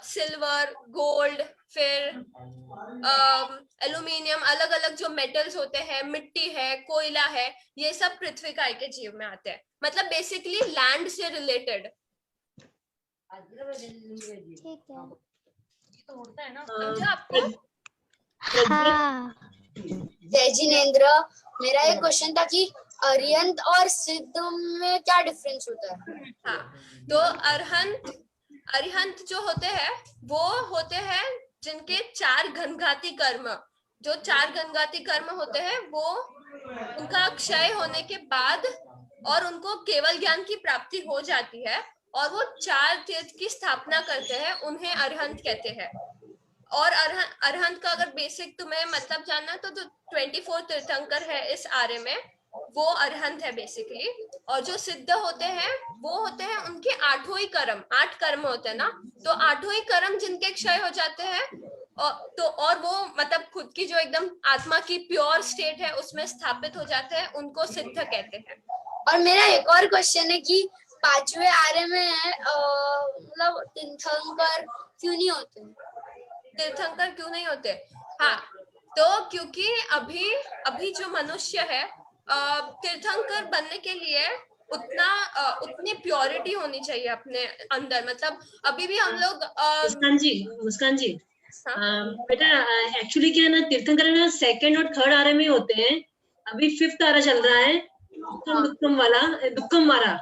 Silver, gold, फिर aluminium, अलग अलग जो मेटल्स होते हैं, मिट्टी है, कोयला है, ये सब पृथ्वी काय के जीव में आते हैं। मतलब बेसिकली लैंड से रिलेटेड। ठीक है। ये तो होता है ना, समझा आपको? हाँ। जय जिनेंद्र, मेरा एक क्वेश्चन था कि अरिहंत और सिद्ध में क्या डिफरेंस होता है? हाँ, तो अरिहंत जो होते हैं वो होते हैं जिनके 4 घनघाती कर्म, जो 4 घनघाती कर्म होते हैं वो उनका क्षय होने के बाद और उनको केवल ज्ञान की प्राप्ति हो जाती है और वो 4 तीर्थ की स्थापना करते हैं, उन्हें अरिहंत कहते हैं। और अरहंत का अगर बेसिक तुम्हें मतलब जानना है तो जो 24 तीर्थंकर है इस आर्य में, वो अरहंत है बेसिकली। और जो सिद्ध होते हैं वो होते हैं उनके 8 ही कर्म, 8 कर्म होते हैं ना, तो 8 ही कर्म जिनके क्षय हो जाते हैं और वो मतलब खुद की जो एकदम आत्मा की प्योर स्टेट है उसमें स्थापित हो जाते हैं, उनको सिद्ध कहते हैं। और मेरा एक और क्वेश्चन है कि 5वें आर्य में मतलब तीर्थंकर क्यों नहीं होते? तीर्थंकर क्यों नहीं होते? हाँ, तो क्योंकि अभी जो मनुष्य है तीर्थंकर बनने के लिए उतनी प्योरिटी होनी चाहिए अपने अंदर। मतलब अभी भी हम लोग मुस्कान जी बेटा एक्चुअली क्या है ना, तीर्थंकर ना 2nd और 3rd आरे में होते हैं। अभी 5th आरा चल रहा है, दुक्कम वाला,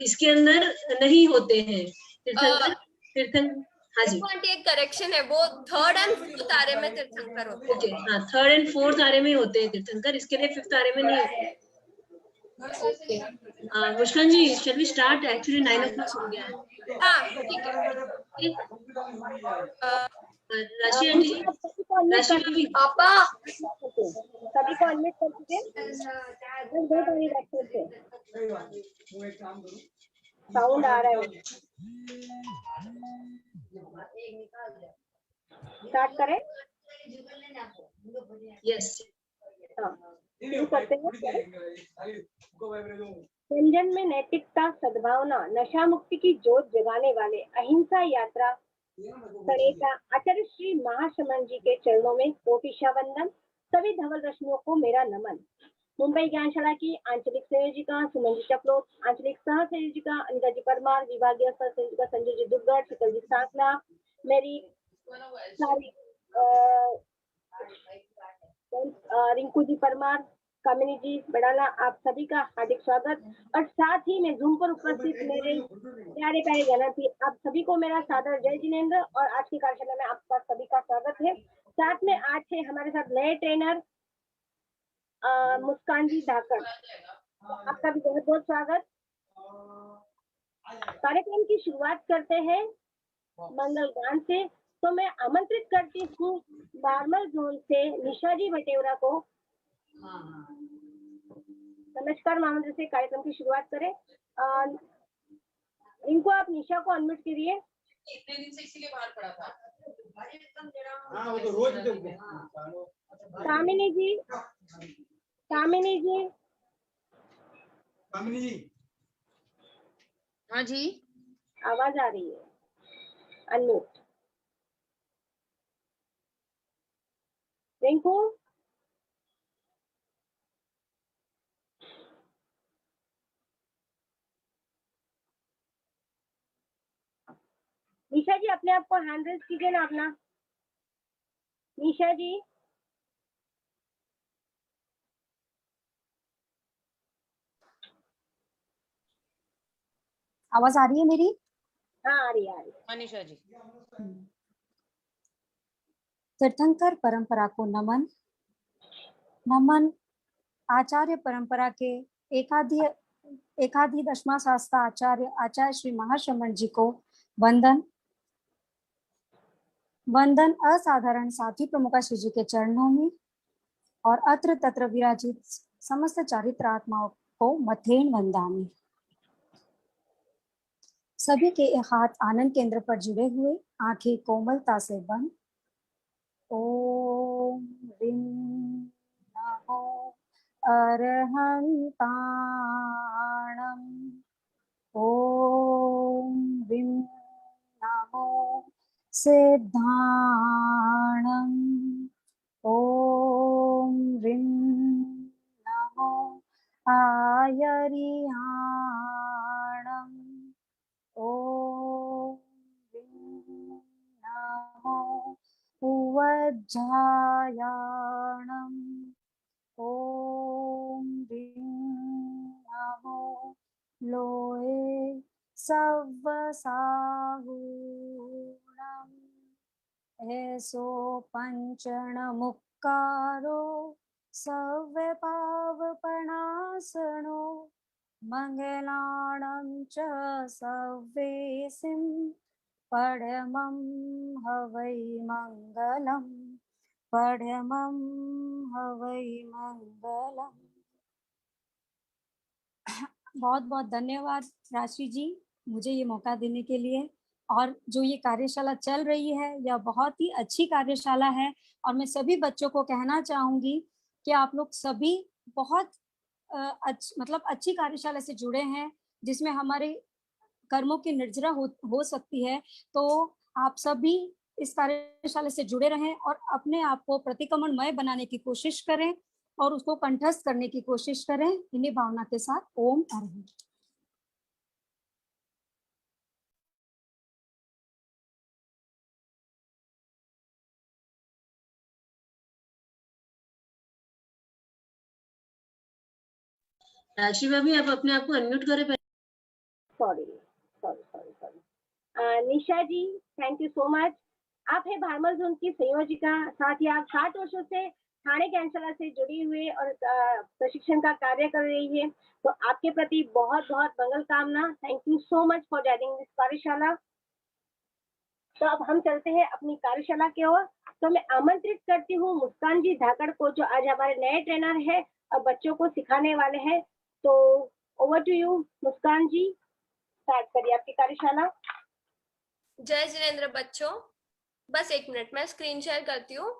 इसके अंदर नहीं होते हैं तीर्थंकर। हाँ जी, एक करेक्शन है, वो 3rd एंड 4th आरे में तीर्थंकर होते हैं। ओके, हाँ 3rd एंड 4th आरे में होते हैं तीर्थंकर, इसके लिए 5th आरे में नहीं होते। Okay Muskan ji, shall we start? Actually 9 o'clock हो गया है। हाँ ठीक है। राशि आंटी, राशि भाभी, पापा सभी को अनम्यूट कर दीजिए। साउंड आ रहा है, स्टार्ट करें? यस शुरू करते हैं। व्यंजन में नैतिकता, सद्भावना, नशा मुक्ति की जोत जगाने वाले अहिंसा यात्रा प्रणेता आचार्य श्री महाशमन जी के चरणों में कोटिशा वंदन। सभी धवल रश्मियों को मेरा नमन। मुंबई ज्ञानशाला की आंचलिक संयोजिका सुमन जी चपलोत, आंचलिक सह संयोजिका अनिता जी परमार, विभागीय सह संयोजिका संजय जी दुग्गड़, शीतल जी सांकला, मेरी सारी रिंकू जी परमार, कामिनी जी बड़ाला, आप सभी का हार्दिक स्वागत। और साथ ही में जूम पर उपस्थित मेरे प्यारे प्यारे गणपति, आप सभी को मेरा सादर जय जिनेंद्र और आज की कार्यशाला में आपका सभी का स्वागत है। साथ में आज है हमारे साथ नए ट्रेनर मुस्कान जी धाकड़, आपका भी बहुत बहुत स्वागत। कार्यक्रम की शुरुआत करते हैं मंगल गान से। तो मैं आमंत्रित करती हूँ बारमल जोन से निशा जी भटेवरा को। नमस्कार मामले से कार्यक्रम की शुरुआत करें। इनको आप निशा को अनम्यूट करिए। इतने दिन से इसीलिए बाहर पड़ा था। हाँ वो तो रोज कामिनी जी, कामिनी जी, कामिनी जी, हाँ जी, आवाज आ रही है, अनम्यूट। रिंकू, निशा जी अपने आप को हैंड रेज कीजिए ना अपना। निशा जी, आवाज आ रही है मेरी? हाँ आ रही है। मनीषा जी, तीर्थंकर परंपरा को नमन। नमन आचार्य परंपरा के एकाधी दशमा शास्त्र आचार्य श्री महाशमन जी को वंदन। वंदन असाधारण साथी प्रमुख श्री जी के चरणों में और अत्र तत्र विराजित समस्त चारित्र आत्माओं को मथेन वंदामी। सभी के हाथ आनंद केंद्र पर जुड़े हुए, आंखें कोमलता से बंद। ओम ह्रीं नमो अरहंताणम्। ओम ह्रीं नमो सिद्धाणम् ॐ ह्रीं नमो आयर्याणम् ॐ ह्रीं नमो उवज्झायाणम् ॐ ह्रीं नमो लोहे सव्वसाहूणम् ऐसो पञ्चणमुक्कारो सव्यपावपणासनो मङ्गलाणं च सव्येसिं पढमं हवै मङ्गलम् पढमं हवै मङ्गलम्। बहुत बहुत धन्यवाद राशि जी, मुझे ये मौका देने के लिए। और जो ये कार्यशाला चल रही है यह बहुत ही अच्छी कार्यशाला है और मैं सभी बच्चों को कहना चाहूंगी कि आप लोग सभी बहुत मतलब अच्छी कार्यशाला से जुड़े हैं जिसमें हमारे कर्मों की निर्जरा हो सकती है। तो आप सभी इस कार्यशाला से जुड़े रहें और अपने आप को प्रतिक्रमणमय बनाने की कोशिश करें और उसको कंठस्थ करने की कोशिश करें इन्हीं भावना के साथ। ओम अरहं। राशि भाभी आप अपने आप को अनम्यूट करें। Sorry. Nisha ji, thank you so much. आप है भारमल जोन की संयोजिका, साथ ही आप 60 वर्षों से थाने कार्यशाला से जुड़ी हुई और प्रशिक्षण का कार्य कर रही है, तो आपके प्रति बहुत बहुत मंगल कामना। Thank you so much for joining this कार्यशाला। तो अब हम चलते हैं अपनी कार्यशाला की ओर। तो मैं आमंत्रित करती हूँ मुस्कान जी धाकड़ को, जो आज हमारे नए ट्रेनर है और बच्चों को सिखाने वाले हैं। तो over to you Muskan ji, start करिए आपकी कार्यशाला। जय जिनेंद्र बच्चों, बस 1 मिनट मैं स्क्रीन शेयर करती हूँ।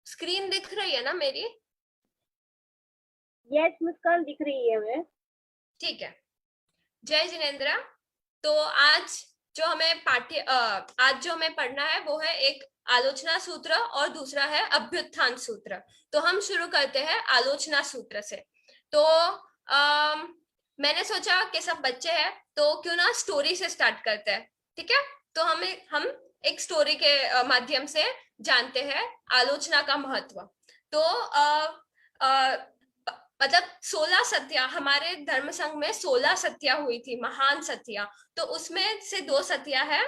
स्क्रीन दिख रही है ना मेरी? यस मुस्कान, दिख रही है हमें। ठीक है। जय जिनेंद्र। तो आज जो हमें पढ़ना है वो है एक आलोचना सूत्र और दूसरा है अभ्युत्थान सूत्र। तो हम शुरू करते हैं आलोचना सूत्र से। तो मैंने सोचा कि सब बच्चे हैं तो क्यों ना स्टोरी से स्टार्ट करते हैं, ठीक है? तो हम एक स्टोरी के माध्यम से जानते हैं आलोचना का महत्व। तो मतलब 16 सत्या, हमारे धर्म संघ में 16 सत्या हुई थी, महान सत्या। तो उसमें से 2 सत्या है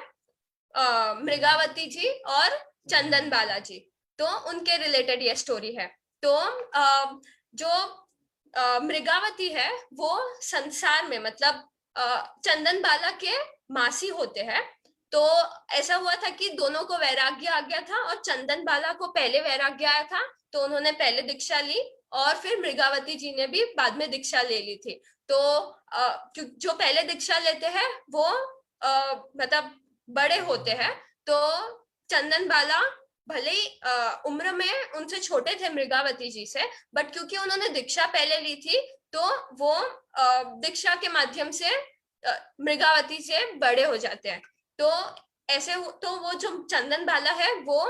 मृगावती जी और चंदन बाला जी। तो उनके रिलेटेड ये स्टोरी है। तो जो मृगावती है वो संसार में मतलब चंदन बाला के मासी होते हैं। तो ऐसा हुआ था कि दोनों को वैराग्य आ गया था और चंदन बाला को पहले वैराग्य आया था, तो उन्होंने पहले दीक्षा ली और फिर मृगावती जी ने भी बाद में दीक्षा ले ली थी। तो जो पहले दीक्षा लेते हैं वो मतलब बड़े होते हैं। तो चंदन बाला भले ही उम्र में उनसे छोटे थे मृगावती जी से, बट क्योंकि उन्होंने दीक्षा पहले ली थी तो वो दीक्षा के माध्यम से मृगावती से बड़े हो जाते हैं। तो ऐसे तो वो जो चंदन बाला है वो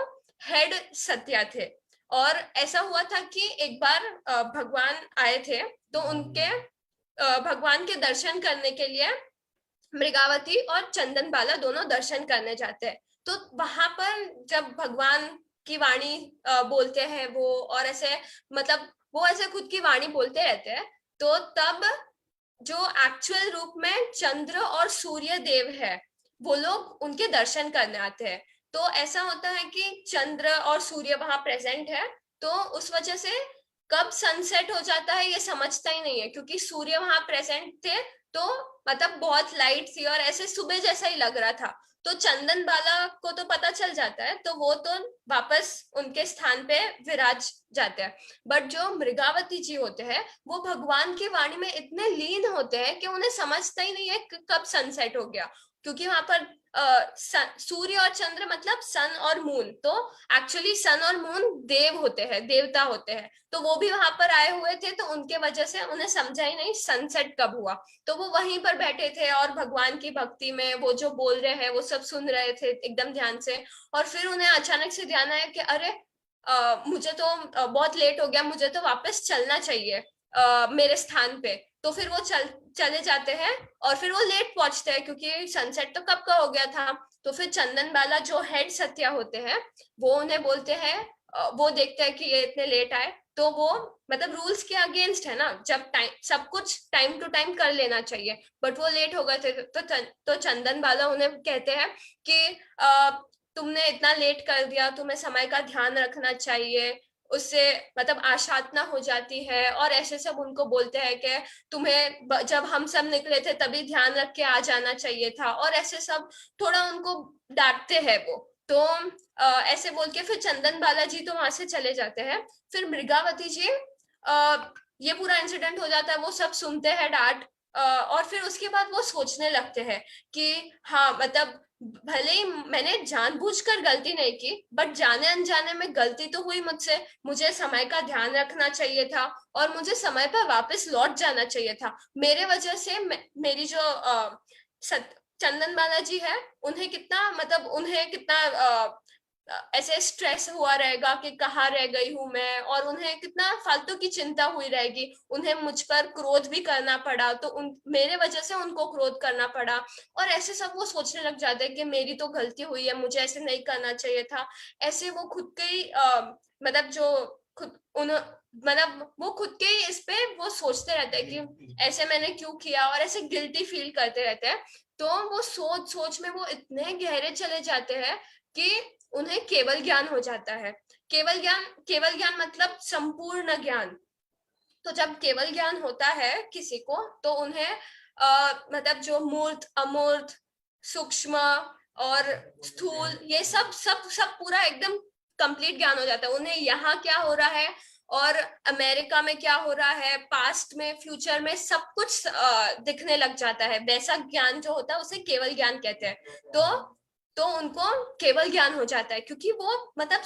हेड सत्या थे। और ऐसा हुआ था कि एक बार भगवान आए थे, तो उनके भगवान के दर्शन करने के लिए मृगावती और चंदन बाला दोनों दर्शन करने जाते हैं। तो वहां पर जब भगवान की वाणी बोलते हैं वो, और ऐसे मतलब वो ऐसे खुद की वाणी बोलते रहते हैं, तो तब जो एक्चुअल रूप में चंद्र और सूर्य देव है वो लोग उनके दर्शन करने आते हैं। तो ऐसा होता है कि चंद्र और सूर्य वहां प्रेजेंट है, तो उस वजह से कब सनसेट हो जाता है ये समझता ही नहीं है, क्योंकि सूर्य वहां प्रेजेंट थे तो मतलब बहुत लाइट थी और ऐसे सुबह जैसा ही लग रहा था। तो चंदन बाला को तो पता चल जाता है, तो वो तो वापस उनके स्थान पे विराज जाते हैं। बट जो मृगावती जी होते हैं वो भगवान की वाणी में इतने लीन होते हैं कि उन्हें समझता ही नहीं है कब सनसेट हो गया, क्योंकि वहां पर सूर्य और चंद्र मतलब सन और मून, तो एक्चुअली सन और मून देव होते हैं, देवता होते हैं, तो वो भी वहां पर आए हुए थे, तो उनके वजह से उन्हें समझा ही नहीं सनसेट कब हुआ। तो वो वहीं पर बैठे थे और भगवान की भक्ति में वो जो बोल रहे हैं वो सब सुन रहे थे एकदम ध्यान से। और फिर उन्हें अचानक से ध्यान आया कि अरे मुझे तो बहुत लेट हो गया, मुझे तो वापस चलना चाहिए मेरे स्थान पे। तो फिर वो चले जाते हैं और फिर वो लेट पहुंचते हैं क्योंकि सनसेट तो कब का हो गया था। तो फिर चंदन बाला जो हेड सत्या होते हैं वो उन्हें बोलते हैं, वो देखते हैं कि ये इतने लेट आए, तो वो मतलब रूल्स के अगेंस्ट है ना, जब टाइम सब कुछ टाइम टू टाइम कर लेना चाहिए, बट वो लेट हो गए थे। तो चंदन बाला उन्हें कहते हैं कि तुमने इतना लेट कर दिया, तुम्हें समय का ध्यान रखना चाहिए, उससे मतलब आशातना हो जाती है। और ऐसे सब उनको बोलते हैं कि तुम्हें जब हम सब निकले थे तभी ध्यान रख के आ जाना चाहिए था, और ऐसे सब थोड़ा उनको डांटते हैं वो। तो ऐसे बोल के फिर चंदन बालाजी तो वहां से चले जाते हैं। फिर मृगावती जी ये पूरा इंसिडेंट हो जाता है, वो सब सुनते हैं डांट, और फिर उसके बाद वो सोचने लगते हैं कि हाँ मतलब भले ही मैंने जानबूझकर गलती नहीं की, बट जाने अनजाने में गलती तो हुई मुझसे, मुझे समय का ध्यान रखना चाहिए था और मुझे समय पर वापस लौट जाना चाहिए था। मेरे वजह से मेरी जो चंदन बालाजी है उन्हें कितना मतलब उन्हें कितना ऐसे स्ट्रेस हुआ रहेगा कि कहाँ रह गई हूँ मैं, और उन्हें कितना फालतू की चिंता हुई रहेगी, उन्हें मुझ पर क्रोध भी करना पड़ा, तो मेरे वजह से उनको क्रोध करना पड़ा। और ऐसे सब वो सोचने लग जाते हैं कि मेरी तो गलती हुई है, मुझे ऐसे नहीं करना चाहिए था। ऐसे वो खुद के ही मतलब जो खुद उन मतलब वो खुद के ही इस पे वो सोचते रहते हैं कि ऐसे मैंने क्यों किया, और ऐसे गिल्टी फील करते रहते हैं। तो वो सोच सोच में वो इतने गहरे चले जाते हैं कि उन्हें केवल ज्ञान हो जाता है। केवल ज्ञान मतलब संपूर्ण ज्ञान। तो जब केवल ज्ञान होता है किसी को तो उन्हें मतलब जो मूर्त अमूर्त सूक्ष्म और स्थूल ये सब सब सब पूरा एकदम कंप्लीट ज्ञान हो जाता है। उन्हें यहाँ क्या हो रहा है और अमेरिका में क्या हो रहा है, पास्ट में फ्यूचर में सब कुछ दिखने लग जाता है। वैसा ज्ञान जो होता है उसे केवल ज्ञान कहते हैं। तो उनको केवल ज्ञान हो जाता है क्योंकि वो मतलब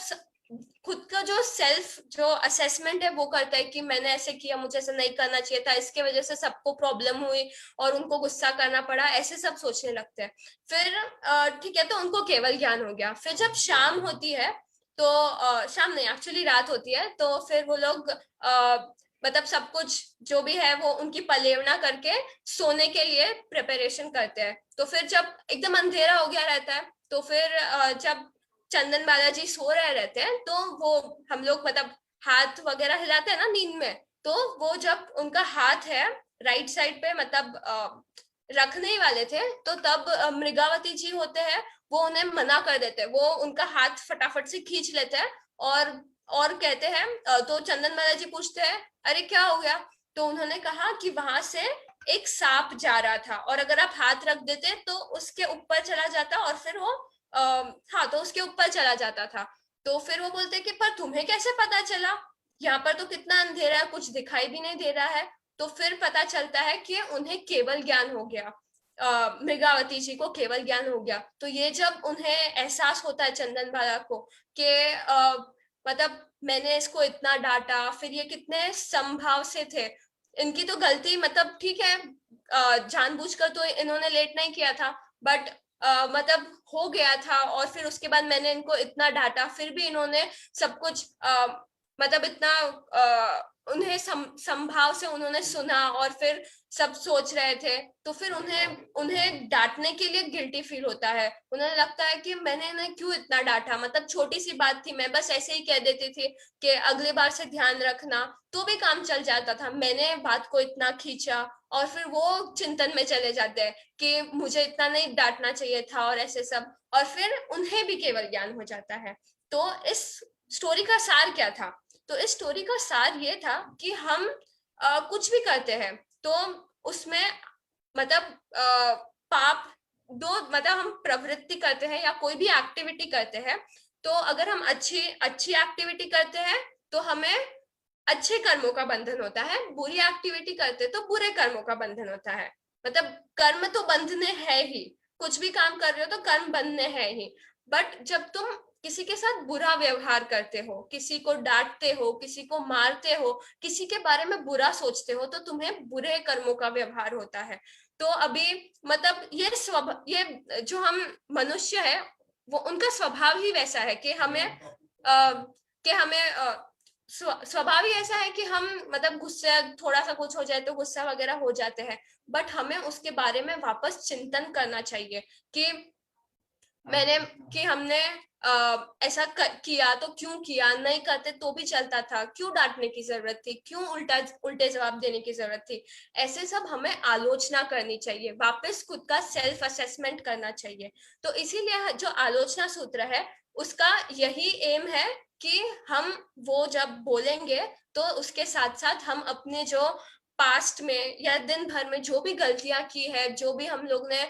खुद का जो सेल्फ जो असेसमेंट है वो करता है कि मैंने ऐसे किया, मुझे ऐसा नहीं करना चाहिए था, इसके वजह से सबको प्रॉब्लम हुई और उनको गुस्सा करना पड़ा, ऐसे सब सोचने लगते हैं। फिर ठीक है, तो उनको केवल ज्ञान हो गया। फिर जब शाम होती है तो शाम नहीं एक्चुअली रात होती है, तो फिर वो लोग मतलब सब कुछ जो भी है वो उनकी पलेवना करके सोने के लिए प्रिपरेशन करते हैं। तो फिर जब एकदम अंधेरा हो गया रहता है तो फिर जब चंदन बालाजी सो रहे रहते हैं तो वो हम लोग मतलब हाथ वगैरह हिलाते हैं ना नींद में, तो वो जब उनका हाथ है राइट साइड पे मतलब रखने ही वाले थे, तो तब मृगावती जी होते हैं वो उन्हें मना कर देते हैं, वो उनका हाथ फटाफट से खींच लेते हैं और कहते हैं तो चंदन बालाजी पूछते हैं अरे क्या हो गया। तो उन्होंने कहा कि वहां से एक सांप जा रहा था और अगर आप हाथ रख देते तो उसके ऊपर चला जाता और फिर वो हाँ तो उसके ऊपर चला जाता था। तो फिर वो बोलते कि पर तुम्हें कैसे पता चला, यहाँ पर तो कितना अंधेरा है, कुछ दिखाई भी नहीं दे रहा है। तो फिर पता चलता है कि उन्हें केवल ज्ञान हो गया, मृगावती जी को केवल ज्ञान हो गया। तो ये जब उन्हें एहसास होता है चंदन बाला को कि मतलब मैंने इसको इतना डांटा, फिर ये कितने संभाव से थे, इनकी तो गलती मतलब ठीक है जानबूझकर तो इन्होंने लेट नहीं किया था, बट मतलब हो गया था और फिर उसके बाद मैंने इनको इतना डांटा, फिर भी इन्होंने सब कुछ मतलब इतना उन्हें संभाव से उन्होंने सुना और फिर सब सोच रहे थे। तो फिर उन्हें डांटने के लिए गिल्टी फील होता है, उन्हें लगता है कि मैंने इन्हें क्यों इतना डांटा, मतलब छोटी सी बात थी, मैं बस ऐसे ही कह देती थी कि अगली बार से ध्यान रखना, तो भी काम चल जाता था, मैंने बात को इतना खींचा। और फिर वो चिंतन में चले जाते हैं कि मुझे इतना नहीं डांटना चाहिए था और ऐसे सब, और फिर उन्हें भी केवल ज्ञान हो जाता है। तो इस स्टोरी का सार क्या था? तो इस स्टोरी का सार ये था कि हम कुछ भी करते हैं तो उसमें मतलब पाप दो, मतलब हम प्रवृत्ति करते हैं या कोई भी एक्टिविटी करते हैं, तो अगर हम अच्छी एक्टिविटी करते हैं तो हमें अच्छे कर्मों का बंधन होता है, बुरी एक्टिविटी करते तो बुरे कर्मों का बंधन होता है। मतलब कर्म तो बंधने है ही, कुछ भी काम कर रहे हो तो कर्म बंधने है ही, बट जब तुम किसी के साथ बुरा व्यवहार करते हो, किसी को डांटते हो, किसी को मारते हो, किसी के बारे में बुरा सोचते हो, तो तुम्हें बुरे कर्मों का व्यवहार होता है। तो अभी मतलब ये जो हम मनुष्य है वो उनका स्वभाव ही वैसा है कि हमें स्वभाव ही ऐसा है कि हम मतलब गुस्से, थोड़ा सा कुछ हो जाए तो गुस्सा वगैरह हो जाते हैं, बट हमें उसके बारे में वापस चिंतन करना चाहिए कि हमने ऐसा किया तो क्यों किया, नहीं करते तो भी चलता था, क्यों डांटने की जरूरत थी, क्यों उल्टे जवाब देने की जरूरत थी। ऐसे सब हमें आलोचना करनी चाहिए, वापस खुद का सेल्फ असेसमेंट करना चाहिए। तो इसीलिए जो आलोचना सूत्र है उसका यही एम है कि हम वो जब बोलेंगे तो उसके साथ साथ हम अपने जो पास्ट में या दिन भर में जो भी गलतियां की है, जो भी हम लोग ने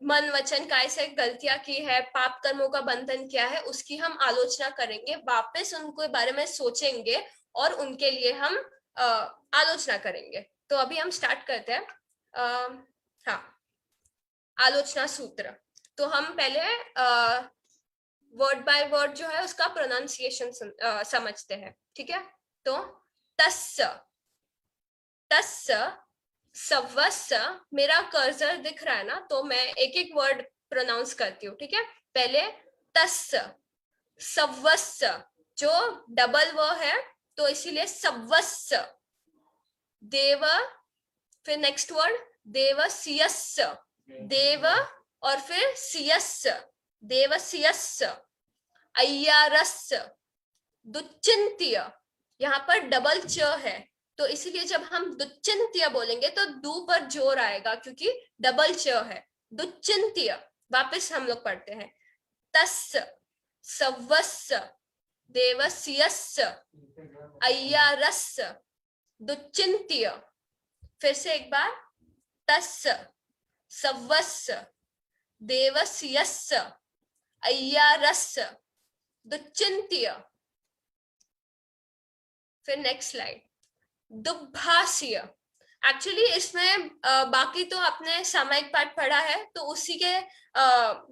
मन वचन काय से गलतियां की है, पाप कर्मों का बंधन किया है, उसकी हम आलोचना करेंगे, वापस उनके बारे में सोचेंगे और उनके लिए हम आलोचना करेंगे। तो अभी हम स्टार्ट करते हैं। हाँ, आलोचना सूत्र। तो हम पहले वर्ड बाय वर्ड जो है उसका प्रोनाउंसिएशन समझते हैं, ठीक है। तो तस्य, सवस्य, मेरा कर्सर दिख रहा है ना, तो मैं एक एक वर्ड प्रोनाउंस करती हूँ, ठीक है। पहले तस्य, सवस्य, जो डबल व है तो इसीलिए सवस्य। देव, फिर नेक्स्ट वर्ड देवस्यस्य, देव और फिर सियस्य, देवस्यस्य। अय्यारस्य, दुच्चिंत्य, यहाँ पर डबल च है तो इसलिए जब हम दुच्चिंत्य बोलेंगे तो दू पर जोर आएगा क्योंकि डबल च है। दुच्चिंत्य, वापस हम लोग पढ़ते हैं। तस्य, सवस्य, देवस्यस्य, अय्यारस्य, दुच्चिंत्य। फिर से एक बार, तस्य, सवस्य, देवस्यस्य, अय्यारस्य, दुच्चिंत्य। फिर नेक्स्ट स्लाइड, दुभाष्य। एक्चुअली इसमें बाकी तो आपने सामायिक पाठ पढ़ा है तो उसी के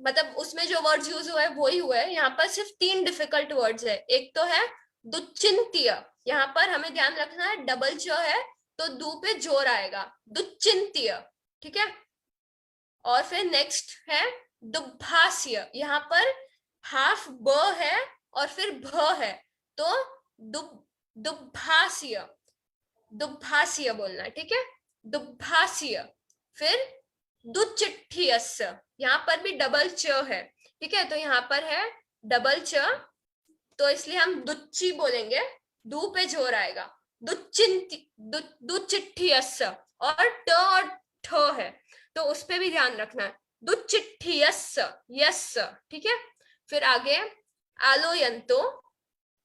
मतलब उसमें जो वर्ड्स यूज हुए वो ही हुए। यहाँ पर सिर्फ 3 डिफिकल्ट वर्ड्स है। एक तो है दुच्चिंत्य, यहाँ पर हमें ध्यान रखना है डबल जो है तो दू पे जोर आएगा, दुच्चिंत्य, ठीक है। और फिर नेक्स्ट है दुभाष्य, यहाँ पर हाफ ब है और फिर भ है तो दुभाष्य, दुभाष्य बोलना, ठीक है, दुभाष्य। फिर दुचिट्ठियस्य, यहाँ पर भी डबल च है, ठीक है, तो यहाँ पर है डबल च तो इसलिए हम दुच्ची बोलेंगे, दू पे जोर आएगा, दुचिट्ठियस्य। और ठ है तो उस पे भी ध्यान रखना है, दुचिट्ठियस्य, यस्य, ठीक है। फिर आगे आलोयंतो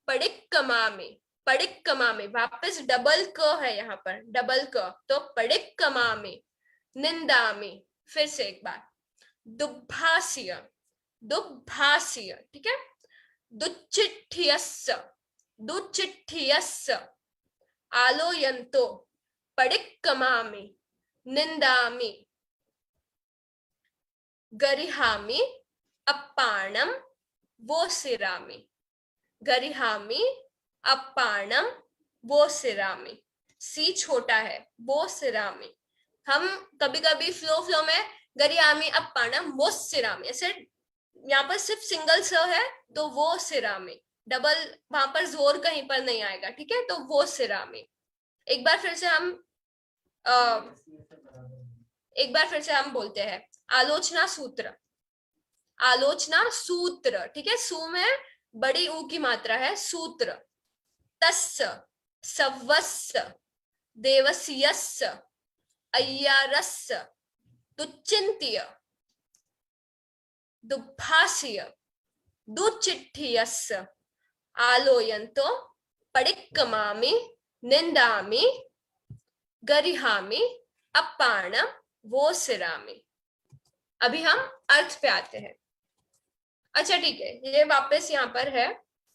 पडिक्कमामि, पडिक्कमामि, वापस डबल क है यहाँ पर, डबल क, तो पडिक्कमामि, निंदामि। फिर से एक बार, दुभाष्य, दुभाष्य, ठीक है। दुच्चिट्ठियस्य, दुच्चिट्ठियस्य, आलोयंतो पडिक्कमामि, निंदामि, गरिहामि, अप्पाणम, वोसिरामि, गरिहामि, अप्पाणम, वोसिरामि। सी छोटा है, वोसिरामि। हम कभी कभी फ्लो में गरिहामि अप्पाणम वोसिरामि, ऐसे यहाँ पर सिर्फ सिंगल स है तो वोसिरामि, डबल वहां पर जोर कहीं पर नहीं आएगा, ठीक है, तो वोसिरामि। एक बार फिर से हम बोलते हैं आलोचना सूत्र, आलोचना सूत्र, ठीक है, सु में बड़ी ऊ की मात्रा है, सूत्र। तस्य, सवस्य, देवस्यस्य, अय्यारस्य, दुच्चिंत्य, दुभाष्य, दुचिट्ठियस्य, आलोयंतो पडिक्कमामि, निंदामि, गरिहामि, अपाणम वो सिरामी। अभी हम अर्थ पे आते हैं। अच्छा ठीक है, ये वापस यहाँ पर है,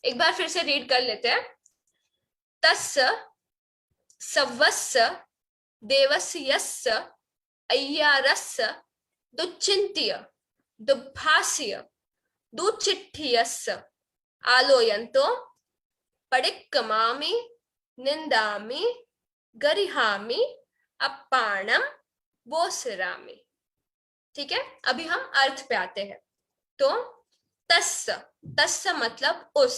एक बार फिर से रीड कर लेते हैं। तस्य सवस्य देवस्यस्य अय्यारस्य दुच्चिन्त्य दुभास्य दुचिट्ठियस्य आलोयन्तो पडिक्कमामि निन्दामि गरिहामि अपाणम वोसिरामि। ठीक है, अभी हम अर्थ पे आते हैं। तो तस्य, तस्य मतलब उस,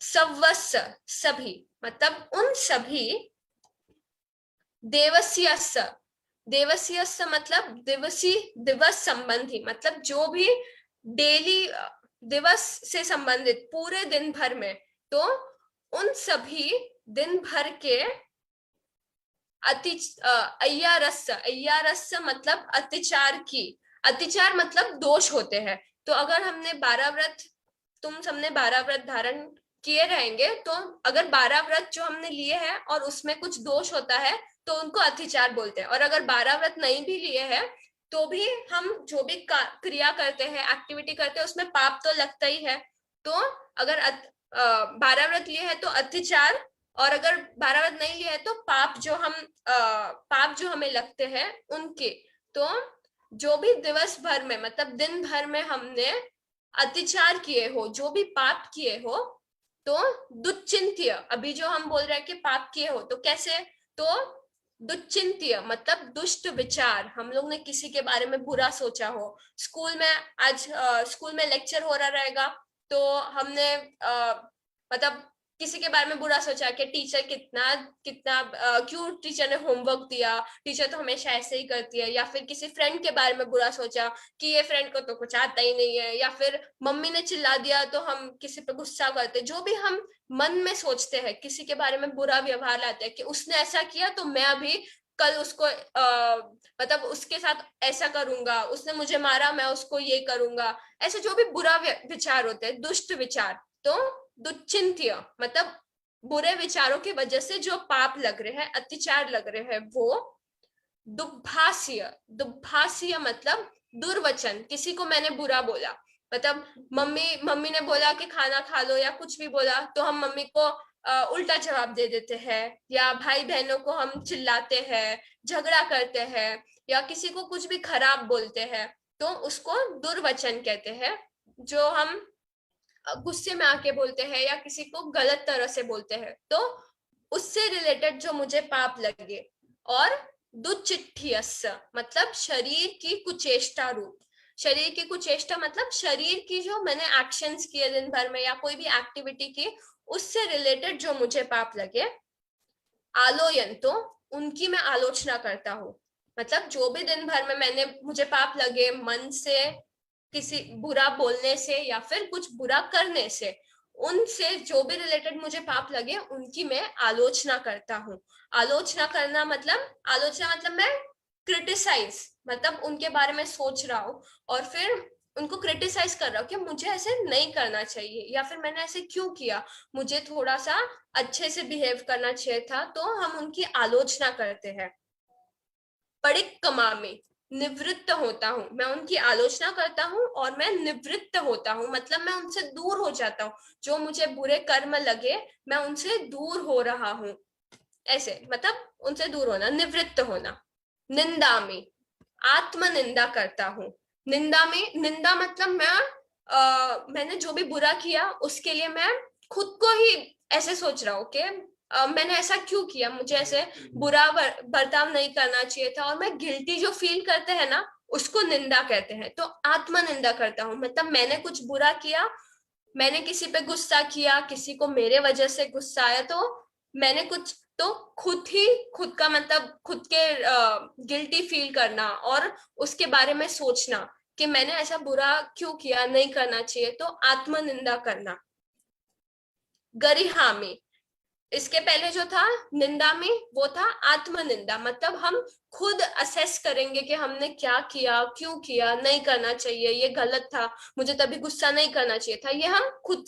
सवस्य सभी मतलब उन सभी, देवस्यस्य, देवस्यस्य मतलब दिवसी, दिवस संबंधी मतलब जो भी डेली दिवस से संबंधित पूरे दिन भर में, तो उन सभी दिन भर के अय्यारस्य, अय्यारस्य मतलब अत्याचार की, अत्याचार मतलब दोष होते हैं। तो अगर हमने 12 व्रत, तुम सबने 12 व्रत धारण किए रहेंगे, तो अगर 12 व्रत जो हमने लिए हैं और उसमें कुछ दोष होता है तो उनको अत्याचार बोलते हैं। और अगर 12 व्रत नहीं भी लिए हैं तो भी हम जो भी क्रिया करते हैं, एक्टिविटी करते हैं, उसमें पाप तो लगता ही है। तो अगर 12 व्रत लिए हैं तो अत्याचार, और अगर 12 व्रत नहीं लिए हैं तो पाप जो हमें लगते हैं उनके। तो जो भी दिवस भर में मतलब दिन भर में हमने अत्याचार किए हो, जो भी पाप किए हो, तो दुच्चिंत्य, अभी जो हम बोल रहे हैं कि पाप किए हो तो कैसे, तो दुच्चिंत्य मतलब दुष्ट विचार, हम लोग ने किसी के बारे में बुरा सोचा हो। स्कूल में आज स्कूल में लेक्चर हो रहा रहेगा, तो हमने मतलब किसी के बारे में बुरा सोचा कि टीचर कितना क्यों टीचर ने होमवर्क दिया, टीचर तो हमेशा ऐसे ही करती है। या फिर किसी फ्रेंड के बारे में बुरा सोचा कि ये फ्रेंड को तो कुछ आता ही नहीं है। या फिर मम्मी ने चिल्ला दिया तो हम किसी पे गुस्सा करते। जो भी हम मन में सोचते हैं, किसी के बारे में बुरा व्यवहार लाते हैं कि उसने ऐसा किया तो मैं अभी कल उसको मतलब उसके साथ ऐसा करूंगा, उसने मुझे मारा मैं उसको ये करूंगा। ऐसे जो भी बुरा विचार होते हैं, दुष्ट विचार, तो दुच्चिंत्य मतलब बुरे विचारों की वजह से जो पाप लग रहे हैं, अत्याचार लग रहे हैं, वो दुर्भाष्य, दुर्भाष्य मतलब दुर्वचन, किसी को मैंने बुरा बोला, मतलब मम्मी ने बोला कि खाना खा लो या कुछ भी बोला तो हम मम्मी को उल्टा जवाब दे देते हैं, या भाई बहनों को हम चिल्लाते हैं, झगड़ा करते हैं, या किसी को कुछ भी खराब बोलते हैं, तो उसको दुर्वचन कहते हैं। जो हम गुस्से में आके बोलते हैं या किसी को गलत तरह से बोलते हैं, तो उससे रिलेटेड जो मुझे पाप लगे। और दुच्चिट्ठियस्य मतलब शरीर की कुचेष्टा रूप, शरीर की कुचेष्टा मतलब शरीर की जो मैंने एक्शंस किए दिन भर में या कोई भी एक्टिविटी की, उससे रिलेटेड जो मुझे पाप लगे। आलोयन तो उनकी मैं आलोचना करता हूँ, मतलब जो भी दिन भर में मुझे पाप लगे मन से, किसी बुरा बोलने से या फिर कुछ बुरा करने से, उनसे जो भी रिलेटेड मुझे पाप लगे उनकी मैं आलोचना करता हूँ। आलोचना करना मतलब मैं क्रिटिसाइज, मतलब उनके बारे में सोच रहा हूँ और फिर उनको क्रिटिसाइज कर रहा हूँ कि मुझे ऐसे नहीं करना चाहिए, या फिर मैंने ऐसे क्यों किया, मुझे थोड़ा सा अच्छे से बिहेव करना चाहिए था। तो हम उनकी आलोचना करते हैं। पडिक्कमामि निवृत्त होता हूँ, मैं उनकी आलोचना करता हूँ और मैं निवृत्त होता हूँ, मतलब मैं उनसे दूर हो जाता हूँ। जो मुझे बुरे कर्म लगे मैं उनसे दूर हो रहा हूँ, ऐसे मतलब उनसे दूर होना, निवृत्त होना। निंदामि आत्म निंदा करता हूँ। निंदा में, निंदा मतलब मैंने जो भी बुरा किया उसके लिए मैं खुद को ही ऐसे सोच रहा हूँ कि मैंने ऐसा क्यों किया, मुझे ऐसे बुरा बर्ताव नहीं करना चाहिए था, और मैं गिल्टी जो फील करते हैं ना, उसको निंदा कहते हैं। तो आत्म निंदा करता हूँ मतलब मैंने कुछ बुरा किया, मैंने किसी पे गुस्सा किया, किसी को मेरे वजह से गुस्सा आया, तो मैंने कुछ, तो खुद का मतलब खुद के गिल्टी फील करना और उसके बारे में सोचना कि मैंने ऐसा बुरा क्यों किया, नहीं करना चाहिए, तो आत्म निंदा करना। गरिहामि, इसके पहले जो था निंदा में वो था आत्मनिंदा, मतलब हम खुद असेस करेंगे कि हमने क्या किया, क्यों किया, नहीं करना चाहिए, ये गलत था, मुझे तभी गुस्सा नहीं करना चाहिए था। ये हम खुद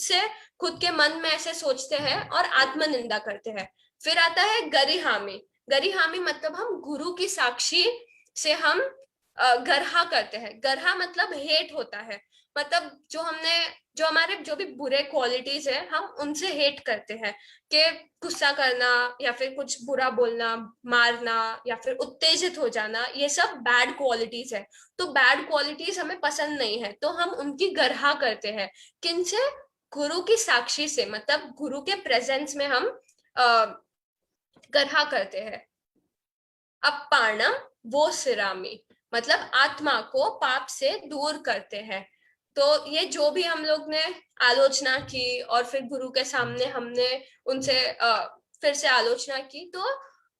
के मन में ऐसे सोचते हैं और आत्मनिंदा करते हैं। फिर आता है गरिहामि, गरिहामी मतलब हम गुरु की साक्षी से हम गर्हा करते हैं। गर्हा मतलब हेट होता है, मतलब जो हमारे जो भी बुरे क्वालिटीज है हम उनसे हेट करते हैं, कि गुस्सा करना या फिर कुछ बुरा बोलना, मारना या फिर उत्तेजित हो जाना, ये सब बैड क्वालिटीज है। तो बैड क्वालिटीज हमें पसंद नहीं है, तो हम उनकी गर्हा करते हैं। किनसे? गुरु की साक्षी से, मतलब गुरु के प्रेजेंस में हम गर्हा करते हैं। अपाणम वो सिरामी मतलब आत्मा को पाप से दूर करते हैं। तो ये जो भी हम लोग ने आलोचना की और फिर गुरु के सामने हमने उनसे फिर से आलोचना की, तो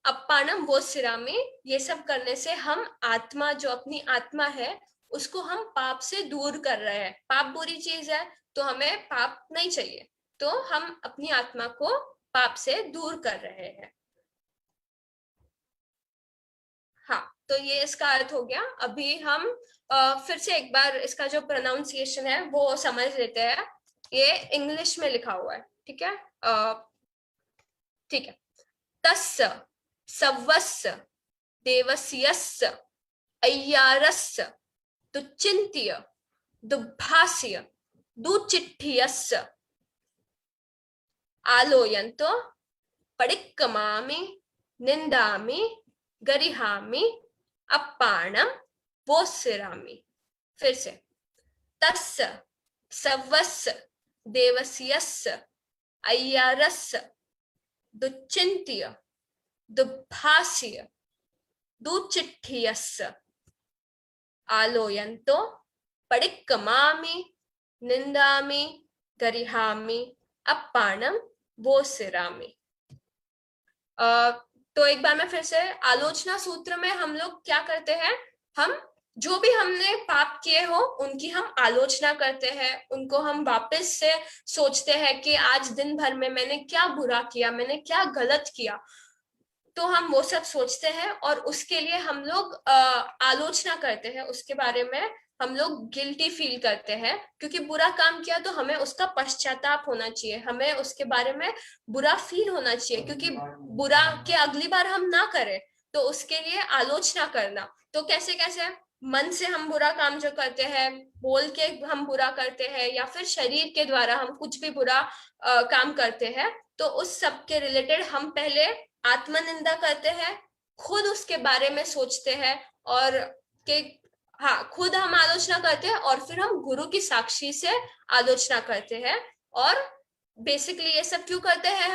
अपाणम वो सिरामी, ये सब करने से हम आत्मा, जो अपनी आत्मा है उसको हम पाप से दूर कर रहे हैं। पाप बुरी चीज है, तो हमें पाप नहीं चाहिए, तो हम अपनी आत्मा को पाप से दूर कर रहे हैं। हाँ, तो ये इसका अर्थ हो गया। अभी हम फिर से एक बार इसका जो प्रोनाउंसिएशन है वो समझ लेते हैं। ये इंग्लिश में लिखा हुआ है, ठीक है? ठीक है। तस्य सवस्य देवस्यस्य अय्यारस्य दुचिन्त्य दुभास्य दुचिट्ठियस्य आलोयन्तो पडिक्कमामि निन्दामि गरिहामि अपाणम वो सिरामी। फिर से, तस्य सवस्य देवस्यस्य अय्यारस्य दुचिन्त्य दुभास्य दुचिट्ठियस्य आलोयन्तो पडिक्कमामि निन्दामि गरिहामि अपाणम वो सिरामी। तो एक बार मैं फिर से, आलोचना सूत्र में हम लोग क्या करते हैं? हम जो भी हमने पाप किए हो उनकी हम आलोचना करते हैं, उनको हम वापस से सोचते हैं कि आज दिन भर में मैंने क्या बुरा किया, मैंने क्या गलत किया। तो हम वो सब सोचते हैं और उसके लिए हम लोग आलोचना करते हैं, उसके बारे में हम लोग गिल्टी फील करते हैं, क्योंकि बुरा काम किया तो हमें उसका पश्चाताप होना चाहिए, हमें उसके बारे में बुरा फील होना चाहिए, क्योंकि बुरा के अगली बार हम ना करें, तो उसके लिए आलोचना करना। तो कैसे कैसे? मन से हम बुरा काम जो करते हैं, बोल के हम बुरा करते हैं, या फिर शरीर के द्वारा हम कुछ भी बुरा काम करते हैं, तो उस सब के रिलेटेड हम पहले आत्मनिंदा करते हैं, खुद उसके बारे में सोचते हैं, और कि हाँ, खुद हम आलोचना करते हैं और फिर हम गुरु की साक्षी से आलोचना करते हैं। और बेसिकली ये सब क्यों करते हैं?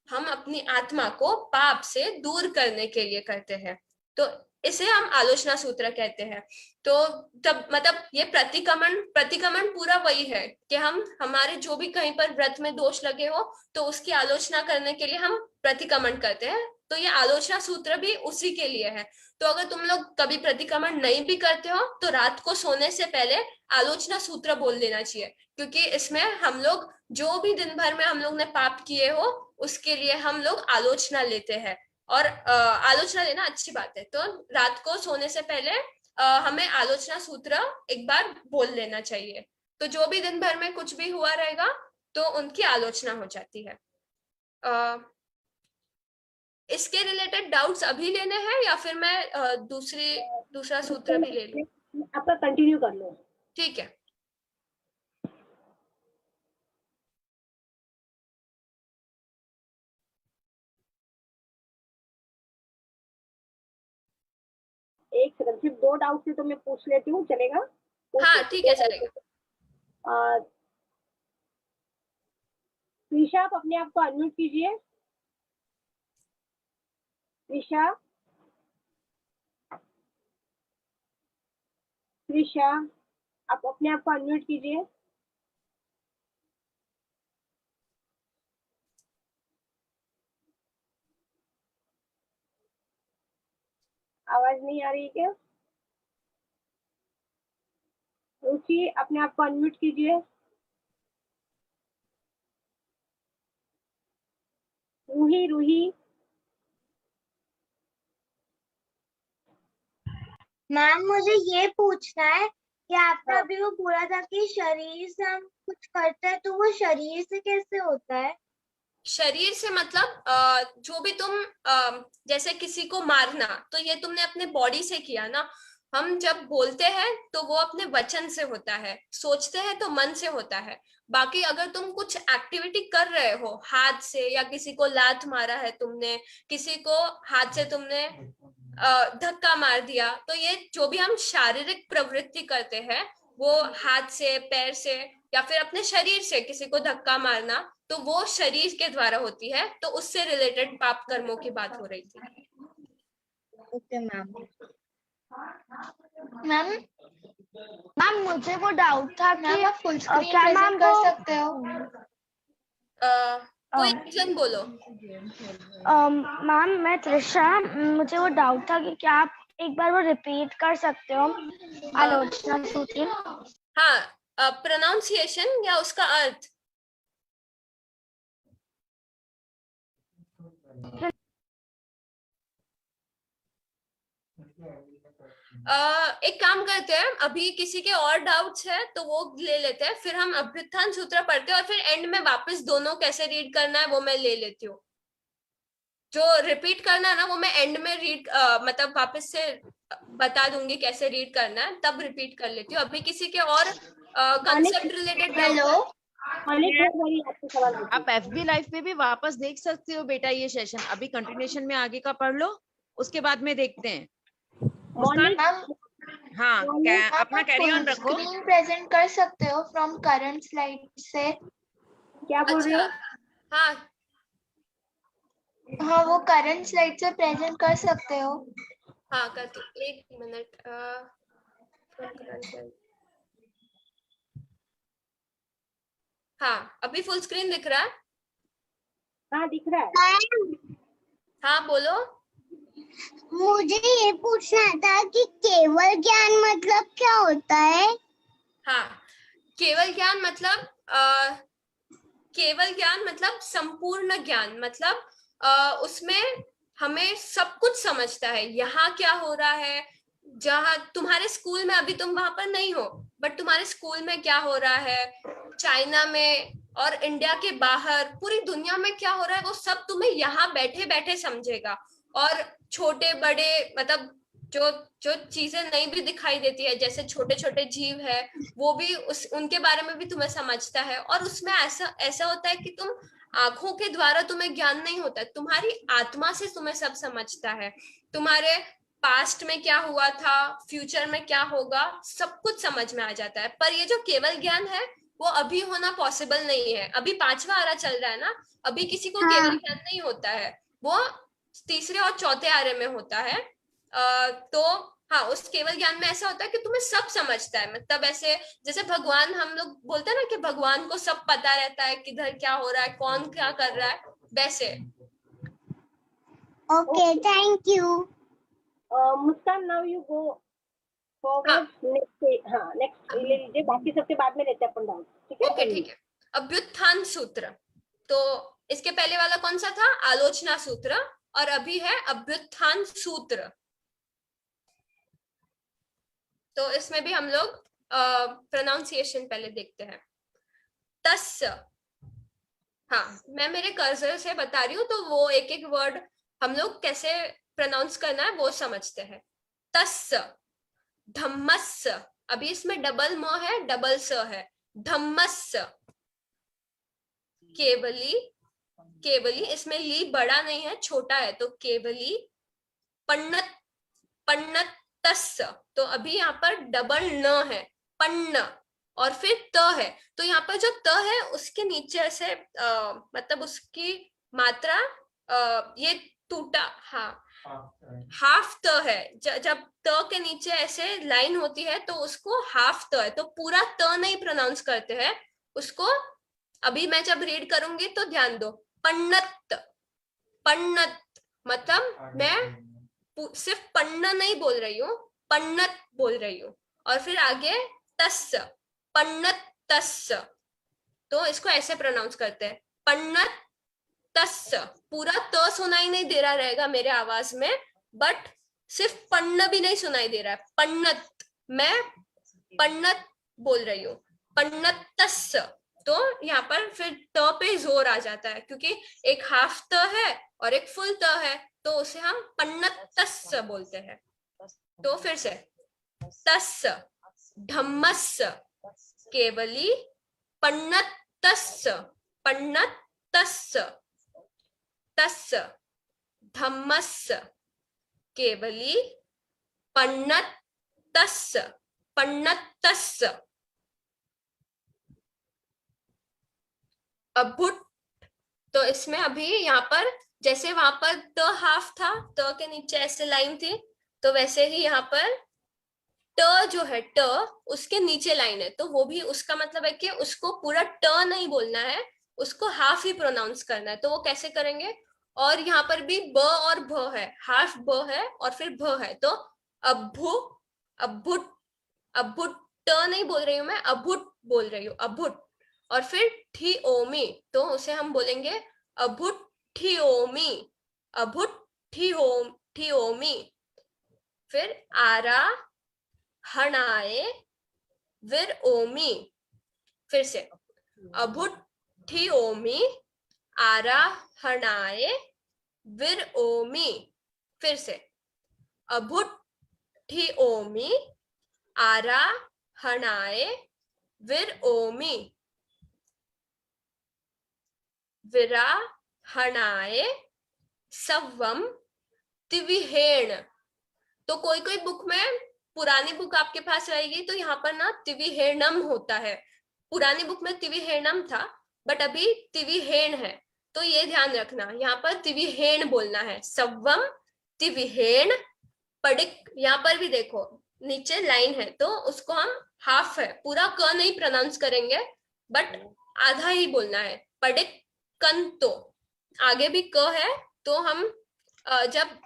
हम अपनी आत्मा को पाप से दूर करने के लिए करते हैं। तो इसे हम आलोचना सूत्र कहते हैं। तो तब मतलब ये प्रतिक्रमण पूरा वही है कि हम हमारे जो भी कहीं पर व्रत में दोष लगे हो तो उसकी आलोचना करने के लिए हम प्रतिक्रमण करते हैं। तो ये आलोचना सूत्र भी उसी के लिए है। तो अगर तुम लोग कभी प्रतिक्रमण नहीं भी करते हो तो रात को सोने से पहले आलोचना सूत्र बोल लेना चाहिए, क्योंकि इसमें हम लोग जो भी दिन भर में हम लोग ने पाप किए हो उसके लिए हम लोग आलोचना लेते हैं। और आलोचना लेना अच्छी बात है, तो रात को सोने से पहले हमें आलोचना सूत्र एक बार बोल लेना चाहिए। तो जो भी दिन भर में कुछ भी हुआ रहेगा तो उनकी आलोचना हो जाती है। इसके रिलेटेड डाउट्स अभी लेने हैं या फिर मैं दूसरा सूत्र भी ले लूं? आपका कंटिन्यू कर लो। ठीक है। एक सेकंड, सिर्फ 2 डाउट से तो मैं पूछ लेती हूँ, चलेगा? हाँ ठीक है, चलेगा। त्रिशा, आप अपने आप को अनम्यूट कीजिए। त्रिशा, त्रिशा, आप अपने आप को अनम्यूट कीजिए। आवाज नहीं आ रही क्या? रुचि, अपने आप को अनम्यूट कीजिए। रूही, रूही, मैम मुझे ये पूछना है कि आपने अभी वो बोला था कि शरीर से हम कुछ करते हैं, तो वो शरीर से कैसे होता है? शरीर से मतलब जो भी तुम जैसे किसी को मारना, तो ये तुमने अपने बॉडी से किया ना। हम जब बोलते हैं तो वो अपने वचन से होता है, सोचते हैं तो मन से होता है। बाकी अगर तुम कुछ एक्टिविटी कर रहे हो हाथ से, या किसी को लात मारा है तुमने, किसी को हाथ से तुमने धक्का मार दिया, तो ये जो भी हम शारीरिक प्रवृत्ति करते हैं वो हाथ से, पैर से, या फिर अपने शरीर से किसी को धक्का मारना, तो वो शरीर के द्वारा होती है। तो उससे रिलेटेड पाप कर्मों की बात हो रही थी। Okay ma'am. मैम मैम मुझे वो डाउट था कि आप फुल स्क्रीन क्या मैम प्रेजेंट कर सकते हो? कोई रीजन बोलो। मैम मैं त्रिशा, मुझे वो डाउट था कि क्या आप एक बार वो रिपीट कर सकते हो आलोचना सूत्र? हाँ, प्रोनाउंसिएशन या उसका अर्थ? एक काम करते हैं, अभी किसी के और डाउट्स है तो वो ले लेते हैं, फिर हम अभ्युत्थान सूत्र पढ़ते हैं, और फिर एंड में वापस दोनों कैसे रीड करना है वो मैं ले लेती हूँ। जो रिपीट करना है ना वो मैं एंड में रीड मतलब वापस से बता दूंगी कैसे रीड करना है, तब रिपीट कर लेती हूँ। अभी किसी के और कंसेप्ट रिलेटेड हेलो, आप FB लाइव पे भी वापस देख सकते हो बेटा ये सेशन। अभी कंटिन्यूएशन में आगे का पढ़ लो, उसके बाद में देखते हैं। हाँ, अपना कैरी ऑन रखो। स्क्रीन प्रेजेंट कर सकते हो फ्रॉम करंट स्लाइड से? क्या बोल रहे हो? हाँ हाँ, वो करंट स्लाइड से प्रेजेंट कर सकते हो। हाँ करती हूँ, एक मिनट। हाँ अभी फुल स्क्रीन दिख रहा है? हाँ दिख रहा है। हाँ बोलो। मुझे ये पूछना था कि केवल ज्ञान मतलब क्या होता है? हाँ, केवल ज्ञान मतलब केवल ज्ञान मतलब संपूर्ण ज्ञान, मतलब उसमें हमें सब कुछ समझता है। यहाँ क्या हो रहा है, जहाँ तुम्हारे स्कूल में, अभी तुम वहां पर नहीं हो, बट तुम्हारे स्कूल में क्या हो रहा है, चाइना में और इंडिया के बाहर पूरी दुनिया में क्या हो रहा है, वो सब तुम्हें यहाँ बैठे बैठे समझेगा। और छोटे बड़े मतलब जो जो चीजें नहीं भी दिखाई देती है, जैसे छोटे छोटे जीव है, वो भी उनके बारे में भी तुम्हें समझता है। और उसमें ऐसा होता है कि तुम आंखों के द्वारा तुम्हें ज्ञान नहीं होता, तुम्हारी आत्मा से तुम्हें सब समझता है। तुम्हारे पास्ट में क्या हुआ था, फ्यूचर में क्या होगा, सब कुछ समझ में आ जाता है। पर ये जो केवल ज्ञान है वो अभी होना पॉसिबल नहीं है। अभी 5वां आरा चल रहा है ना, अभी किसी को केवल ज्ञान नहीं होता है, वो तीसरे और चौथे आरे में होता है। तो हाँ, उस केवल ज्ञान में ऐसा होता है कि तुम्हें सब समझता है। मतलब ऐसे जैसे भगवान, हम लोग बोलते हैं ना कि भगवान को सब पता रहता है, किधर क्या हो रहा है, कौन क्या कर रहा है, वैसे। Okay, thank you. Muskan, now you go forward. Next, हाँ नेक्स्ट ले लीजिए, बाकी सबके बाद में लेते हैं अपन डाउन। ठीक है? ओके ठीक है। अभ्युत्थान सूत्र, तो इसके पहले वाला कौन सा था? आलोचना सूत्र, और अभी है अभ्युत्थान सूत्र। तो इसमें भी हम लोग प्रोनाउंसिएशन पहले देखते हैं। तस्, हाँ मैं मेरे कर्सर से बता रही हूँ, तो वो एक एक वर्ड हम लोग कैसे प्रोनाउंस करना है वो समझते हैं। तस्, धम्मस्, अभी इसमें डबल म है, डबल स है। धम्मस्, केवली, केवली, इसमें ली बड़ा नहीं है, छोटा है, तो केवली। पन्नत, पन्नतस्, तो अभी यहाँ पर डबल न है, पन्न, और फिर त है, तो यहाँ पर जो त है उसके नीचे ऐसे मतलब उसकी मात्रा ये टूटा, हाँ हाफ त है। जब त के नीचे ऐसे लाइन होती है तो उसको हाफ त है, तो पूरा त नहीं प्रोनाउंस करते हैं उसको। अभी मैं जब रीड करूंगी तो ध्यान दो। पन्नत, पन्नत, मतलब मैं सिर्फ पन्ना नहीं बोल रही हूँ, पन्नत बोल रही हूँ। और फिर आगे तस्, पन्नत तस्, तो इसको ऐसे प्रोनाउंस करते हैं, पन्नत तस्। पूरा त सुनाई नहीं दे रहा रहेगा मेरे आवाज में, बट सिर्फ पन्न भी नहीं सुनाई दे रहा है। पन्नत, मैं पन्नत बोल रही हूँ, पन्नत तस्। तो यहाँ पर फिर त पे जोर आ जाता है, क्योंकि एक हाफ त है और एक फुल त है, तो उसे हम पन्नतस्स बोलते हैं। तो फिर से तस्स, धम्मस्स, केवली, पन्नतस्स, पन्नतस्स, तस्स, धम्मस्स, केवली, पन्नतस्स, पन्नतस्स। अभुट, तो इसमें अभी यहाँ पर जैसे वहां पर त हाफ था, त के नीचे ऐसे लाइन थी, तो वैसे ही यहाँ पर ट जो है, ट उसके नीचे लाइन है, तो वो भी उसका मतलब है कि उसको पूरा ट नहीं बोलना है, उसको हाफ ही प्रोनाउंस करना है। तो वो कैसे करेंगे? और यहाँ पर भी ब और भ है, हाफ ब है और फिर भ है, तो अभु, अभुट, अभुट, ट नहीं बोल रही हूँ मैं, अभुट बोल रही हूँ, अभुट। और फिर ठी ओमी, तो उसे हम बोलेंगे अभुट ठी ओमी, अभुट ठी ओमी। फिर आरा हणाए विर ओमी, फिर से अभुट ठी ओमी, आरा हणाए विर ओमी, फिर से अभुट ठी ओमी, आरा हणाए विर ओमी, विरा हणाए सव्वम तिविहेण। तो कोई कोई बुक में, पुरानी बुक आपके पास रहेगी तो यहाँ पर ना तिविहेणम होता है, पुरानी बुक में तिविहेणम था बट अभी तिविहेण है, तो ये ध्यान रखना, यहाँ पर तिविहेण बोलना है, सव्वम तिविहेण पडिक। यहाँ पर भी देखो नीचे लाइन है, तो उसको हम हाफ है, पूरा क नहीं प्रोनाउंस करेंगे बट आधा ही बोलना है, पडिक कंतो। आगे भी क है, तो हम जब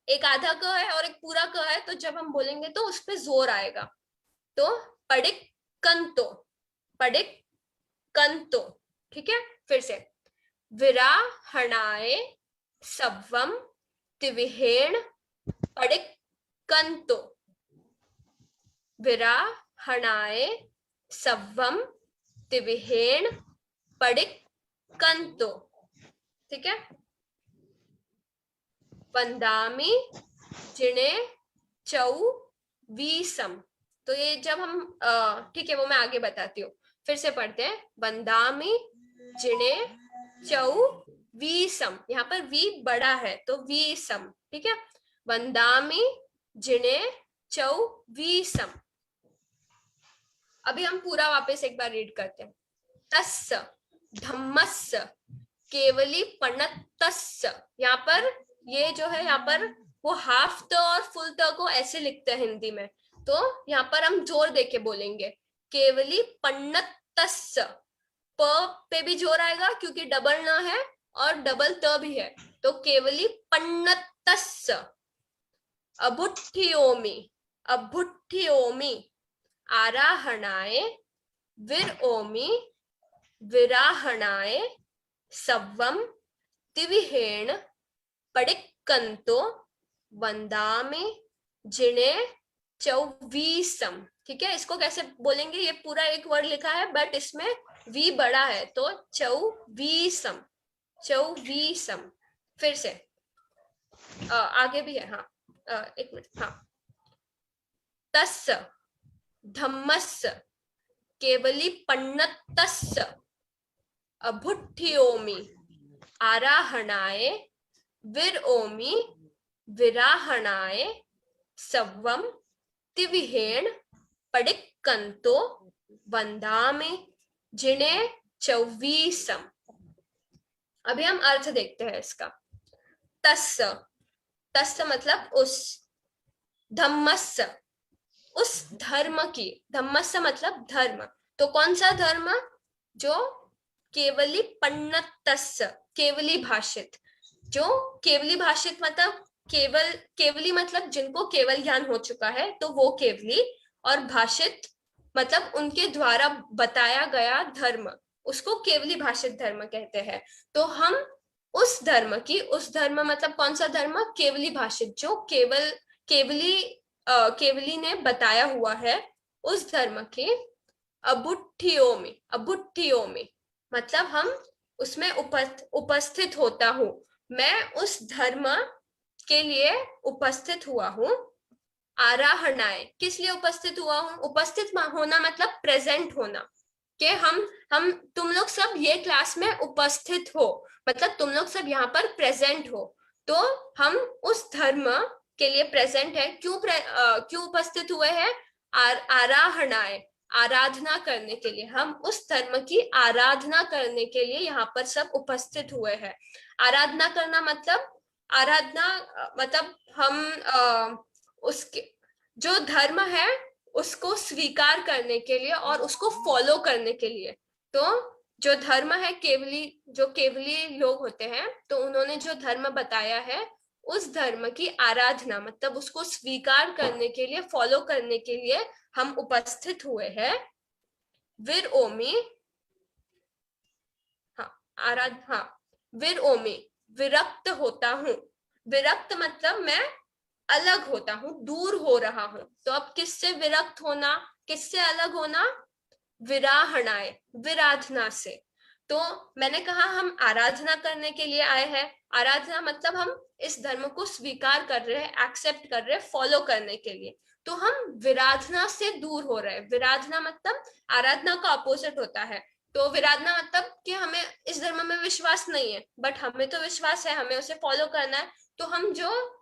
एक आधा क है और एक पूरा क है, तो जब हम बोलेंगे तो उस पे जोर आएगा, तो पडिक कंतो, पडिक कंतो। ठीक है, फिर से विरा हणाए सव्वम तिविहेण पडिक कंतो, विरा हणाए सव्वम तिविहेण पडिक कंतो। ठीक है, वंदामि जिणे चौ वीसम, तो ये जब हम ठीक है वो मैं आगे बताती हूँ, फिर से पढ़ते हैं। वंदामि जिणे चौ वीसम, यहाँ पर वी बड़ा है तो वीसम, ठीक है। वंदामि जिणे चौ वीसम। अभी हम पूरा वापस एक बार रीड करते हैं। तस्स धम्मस्स केवली पणतस्स, यहाँ पर ये जो है, यहाँ पर वो हाफ त और फुल त को ऐसे लिखते हैं हिंदी में, तो यहाँ पर हम जोर देके बोलेंगे केवली पन्नतस्स। प पे भी जोर आएगा क्योंकि डबल न है और डबल त भी है, तो केवली पन्नतस्स। अभुट्ठियोमि, अभुट्ठियोमि, आराहणाए विर ओमि, विराहणाए सव्वम तिविहेण पडिक्कंतो वंदामि जिणे चौवीसम। ठीक है, इसको कैसे बोलेंगे, ये पूरा एक वर्ड लिखा है बट इसमें वी बड़ा है, तो चौवीसम, चौवीसम। फिर से आगे भी है, हाँ एक मिनट, हाँ। तस्स धम्मस्स केवली पन्नतस्स अभुट्ठियोमि, आराहणाए विर ओमि, विराहणाए सव्वम तिविहेण पडिक्कंतो वंदामि जिणे चौवीसम। अभी हम अर्थ देखते हैं इसका। तस्स, तस्स मतलब उस, धम्मस्स उस धर्म की, धम्मस्स मतलब धर्म, तो कौन सा धर्म, जो केवली पन्नतस्स केवली भाषित, जो केवली भाषित मतलब केवल, केवली मतलब जिनको केवल ज्ञान हो चुका है तो वो केवली, और भाषित मतलब उनके द्वारा बताया गया धर्म, उसको केवली भाषित धर्म कहते हैं। तो हम उस धर्म की, उस धर्म मतलब कौन सा धर्म, केवली भाषित, जो केवल केवली केवली ने बताया हुआ है, उस धर्म की अबुट्ठियों में मतलब हम उसमें उपस्थित होता हूँ, मैं उस धर्म के लिए उपस्थित हुआ हूँ। आराहनाएं, किस लिए उपस्थित हुआ हूँ? उपस्थित होना मतलब प्रेजेंट होना, कि हम तुम लोग सब ये क्लास में उपस्थित हो, मतलब तुम लोग सब यहाँ पर प्रेजेंट हो, तो हम उस धर्म के लिए प्रेजेंट है। क्यों उपस्थित हुए हैं? आराहनाएं, आराधना करने के लिए, हम उस धर्म की आराधना करने के लिए यहाँ पर सब उपस्थित हुए हैं। आराधना करना मतलब, हम उसके जो धर्म है उसको स्वीकार करने के लिए और उसको फॉलो करने के लिए। तो जो धर्म है, केवली लोग होते हैं, तो उन्होंने जो धर्म बताया है उस धर्म की आराधना मतलब उसको स्वीकार करने के लिए, फॉलो करने के लिए हम उपस्थित हुए हैं। वीर ओमी, वीर ओमी, विरक्त होता हूँ। विरक्त मतलब मैं अलग होता हूँ, दूर हो रहा हूँ। तो अब किससे विरक्त होना, किससे अलग होना? विराहनाए, विराधना से। तो मैंने कहा हम आराधना करने के लिए आए हैं। आराधना मतलब हम इस धर्म को स्वीकार कर रहे हैं, एक्सेप्ट कर रहे हैं, फॉलो करने के लिए। तो हम विराधना से दूर हो रहे हैं। विराधना मतलब आराधना का अपोजिट होता है। तो विराधना मतलब कि हमें इस धर्म में विश्वास नहीं है, बट हमें तो विश्वास है, हमें उसे फॉलो करना है। तो हम जो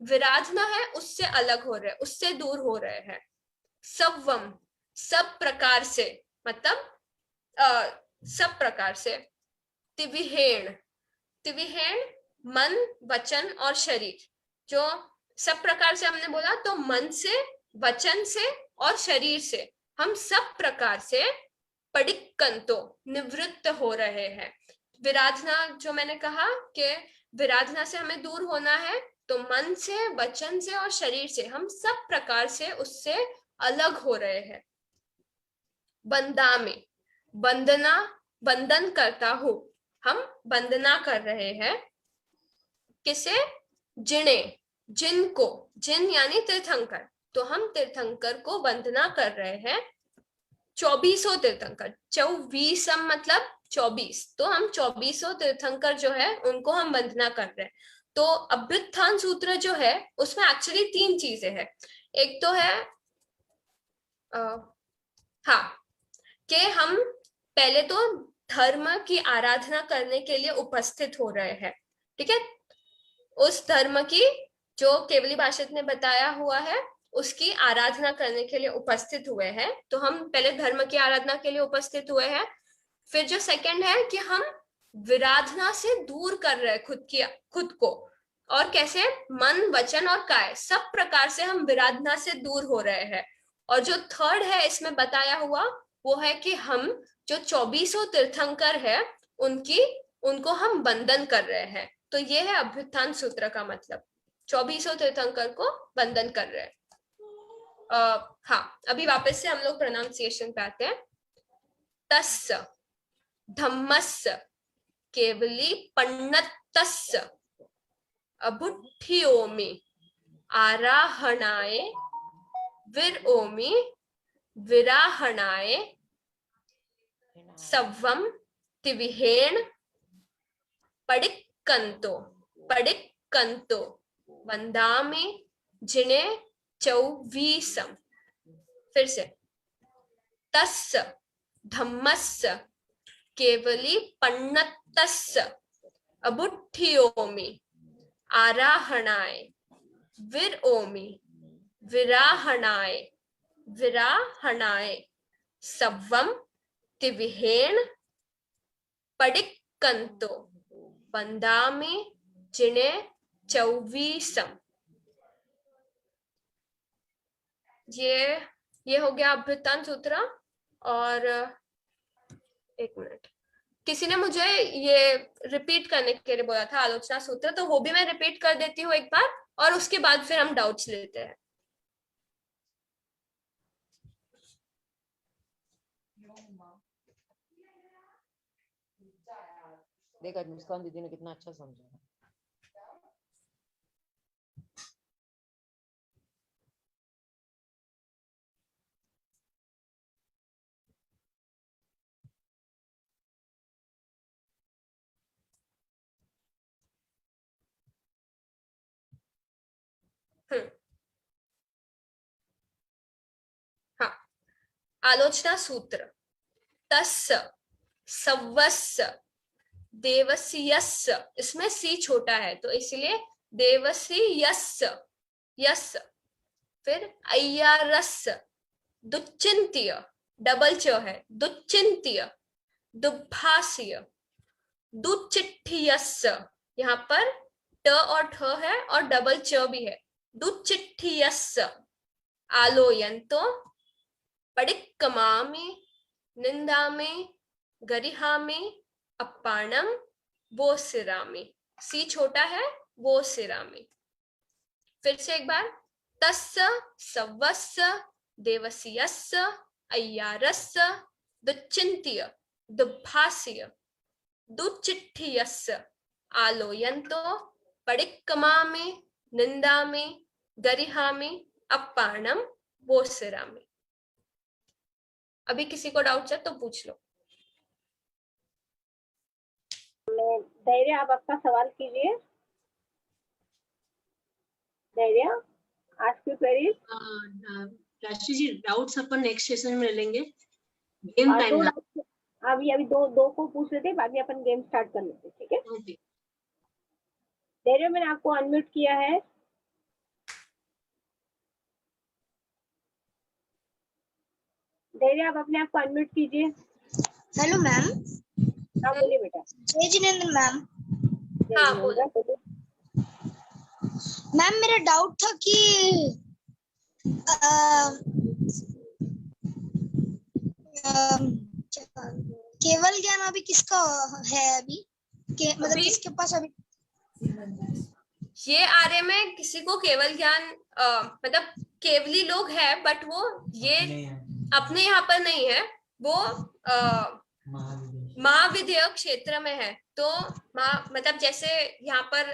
विराधना है उससे अलग हो रहे हैं, उससे दूर हो रहे हैं। सवम, सब प्रकार से, मतलब सब प्रकार से। तिविहेण, तिविहेण मन, वचन और शरीर। जो सब प्रकार से हमने बोला, तो मन से, वचन से और शरीर से हम सब प्रकार से पडिक्कंतो, निवृत्त हो रहे हैं। विराधना, जो मैंने कहा कि विराधना से हमें दूर होना है, तो मन से, वचन से और शरीर से हम सब प्रकार से उससे अलग हो रहे हैं। बंदा में, बंदना, बंधन करता हूं, हम बंदना कर रहे हैं। किसे? जिने, जिनको, जिन यानी तीर्थंकर, तो हम तीर्थंकर को वंदना कर रहे हैं। 24 तीर्थंकर, 24 मतलब 24, तो हम 24 तीर्थंकर जो है उनको हम वंदना कर रहे हैं। तो अभ्युत्थान सूत्र जो है उसमें एक्चुअली 3 चीजें हैं। एक तो है कि हम पहले तो धर्म की आराधना करने के लिए उपस्थित हो रहे हैं, ठीक है? उस धर्म की जो केवली भाषित ने बताया हुआ है उसकी आराधना करने के लिए उपस्थित हुए हैं। तो हम पहले धर्म की आराधना के लिए उपस्थित हुए हैं। फिर जो सेकंड है कि हम विराधना से दूर कर रहे हैं खुद को। और कैसे? मन, वचन और काय, सब प्रकार से हम विराधना से दूर हो रहे हैं। और जो थर्ड है इसमें बताया हुआ, वो है कि हम जो 24 तीर्थंकर है उनको हम बंधन कर रहे हैं। तो ये है अभ्युत्थान सूत्र का मतलब, 24 तीर्थंकर को बंधन कर रहे हैं। अभी वापस से हम लोग प्रोनाउंसिएशन पे आते हैं। तस्य, धम्मस्य, केवली पन्नतस्य, अबुट्ठियोमि, आराहणाय, विरओमि, विराहणाय, सव्वम, तिविहेण, पडिक्कंतो, वंदामि, जिने 24। फिर से, तस्य, धम्मस्य, केवली पन्नतस्य, अबुट्ठियोमि, आराहणाय, विरओमि, विराहणाय, सव्वम, तिविहेण, पडिक्कंतो, वंदामि, जिने 24। ये हो गया अभ्युत्थान सूत्र। और एक मिनट, किसी ने मुझे ये रिपीट करने के लिए बोला था आलोचना सूत्र, तो वो भी मैं रिपीट कर देती हूँ एक बार, और उसके बाद फिर हम डाउट्स लेते हैं। देखा मुस्कान दीदी ने कितना अच्छा समझा। आलोचना सूत्र, तस्य, सवस्य, देवसीयस्य, इसमें सी छोटा है तो इसलिए देवसीयस्य, यस। फिर अय्यारस्य, दुच्चिंत्य, डबल च है, दुच्चिंत्य, दुभाष्य, दुचिट्ठियस्य, यहाँ पर ट और ठ है और डबल च भी है, दुचिट्ठियस्य, आलोयन्तो, पडिक्कमामि, निंदामि, गरिहामि, अप्पाणम, वो सिरामि, सी छोटा है, वो सिरामि। फिर से एक बार, तस्य, सवस्य, देवसीयस्य, अय्यारस्य, दुच्चिंत्य, दुभाष्य, दुचिट्ठियस्य, आलोयन्तो, पडिक्कमामि, निंदामि, गरिहामि, अप्पाणम, वो सिरामि। अभी किसी को डाउट है तो पूछ लो। धैर्य, आप आपका सवाल कीजिए। धैर्य, आस्क योर क्वेरीज। राशि जी, डाउट्स अपन नेक्स्ट सेशन में ले लेंगे। गेम टाइम ना, अभी दो को पूछ लेते हैं, बाद में अपन गेम स्टार्ट कर लेते हैं, ठीक है? ओके। धैर्य, मैंने आपको अनम्यूट किया है। धैर्य, आप अपने आप को अनम्यूट कीजिए। Hello ma'am. हाँ बोलिए बेटा। जय जिनेंद्र मैम। हाँ बोलो। मैम मेरा डाउट था कि केवल ज्ञान अभी किसका है अभी मतलब अभी किसके पास अभी? ये आर्य में किसी को केवल ज्ञान मतलब केवली लोग है, बट वो ये अपने यहाँ पर नहीं है, वो महाविद्या क्षेत्र में है। तो मतलब जैसे यहाँ पर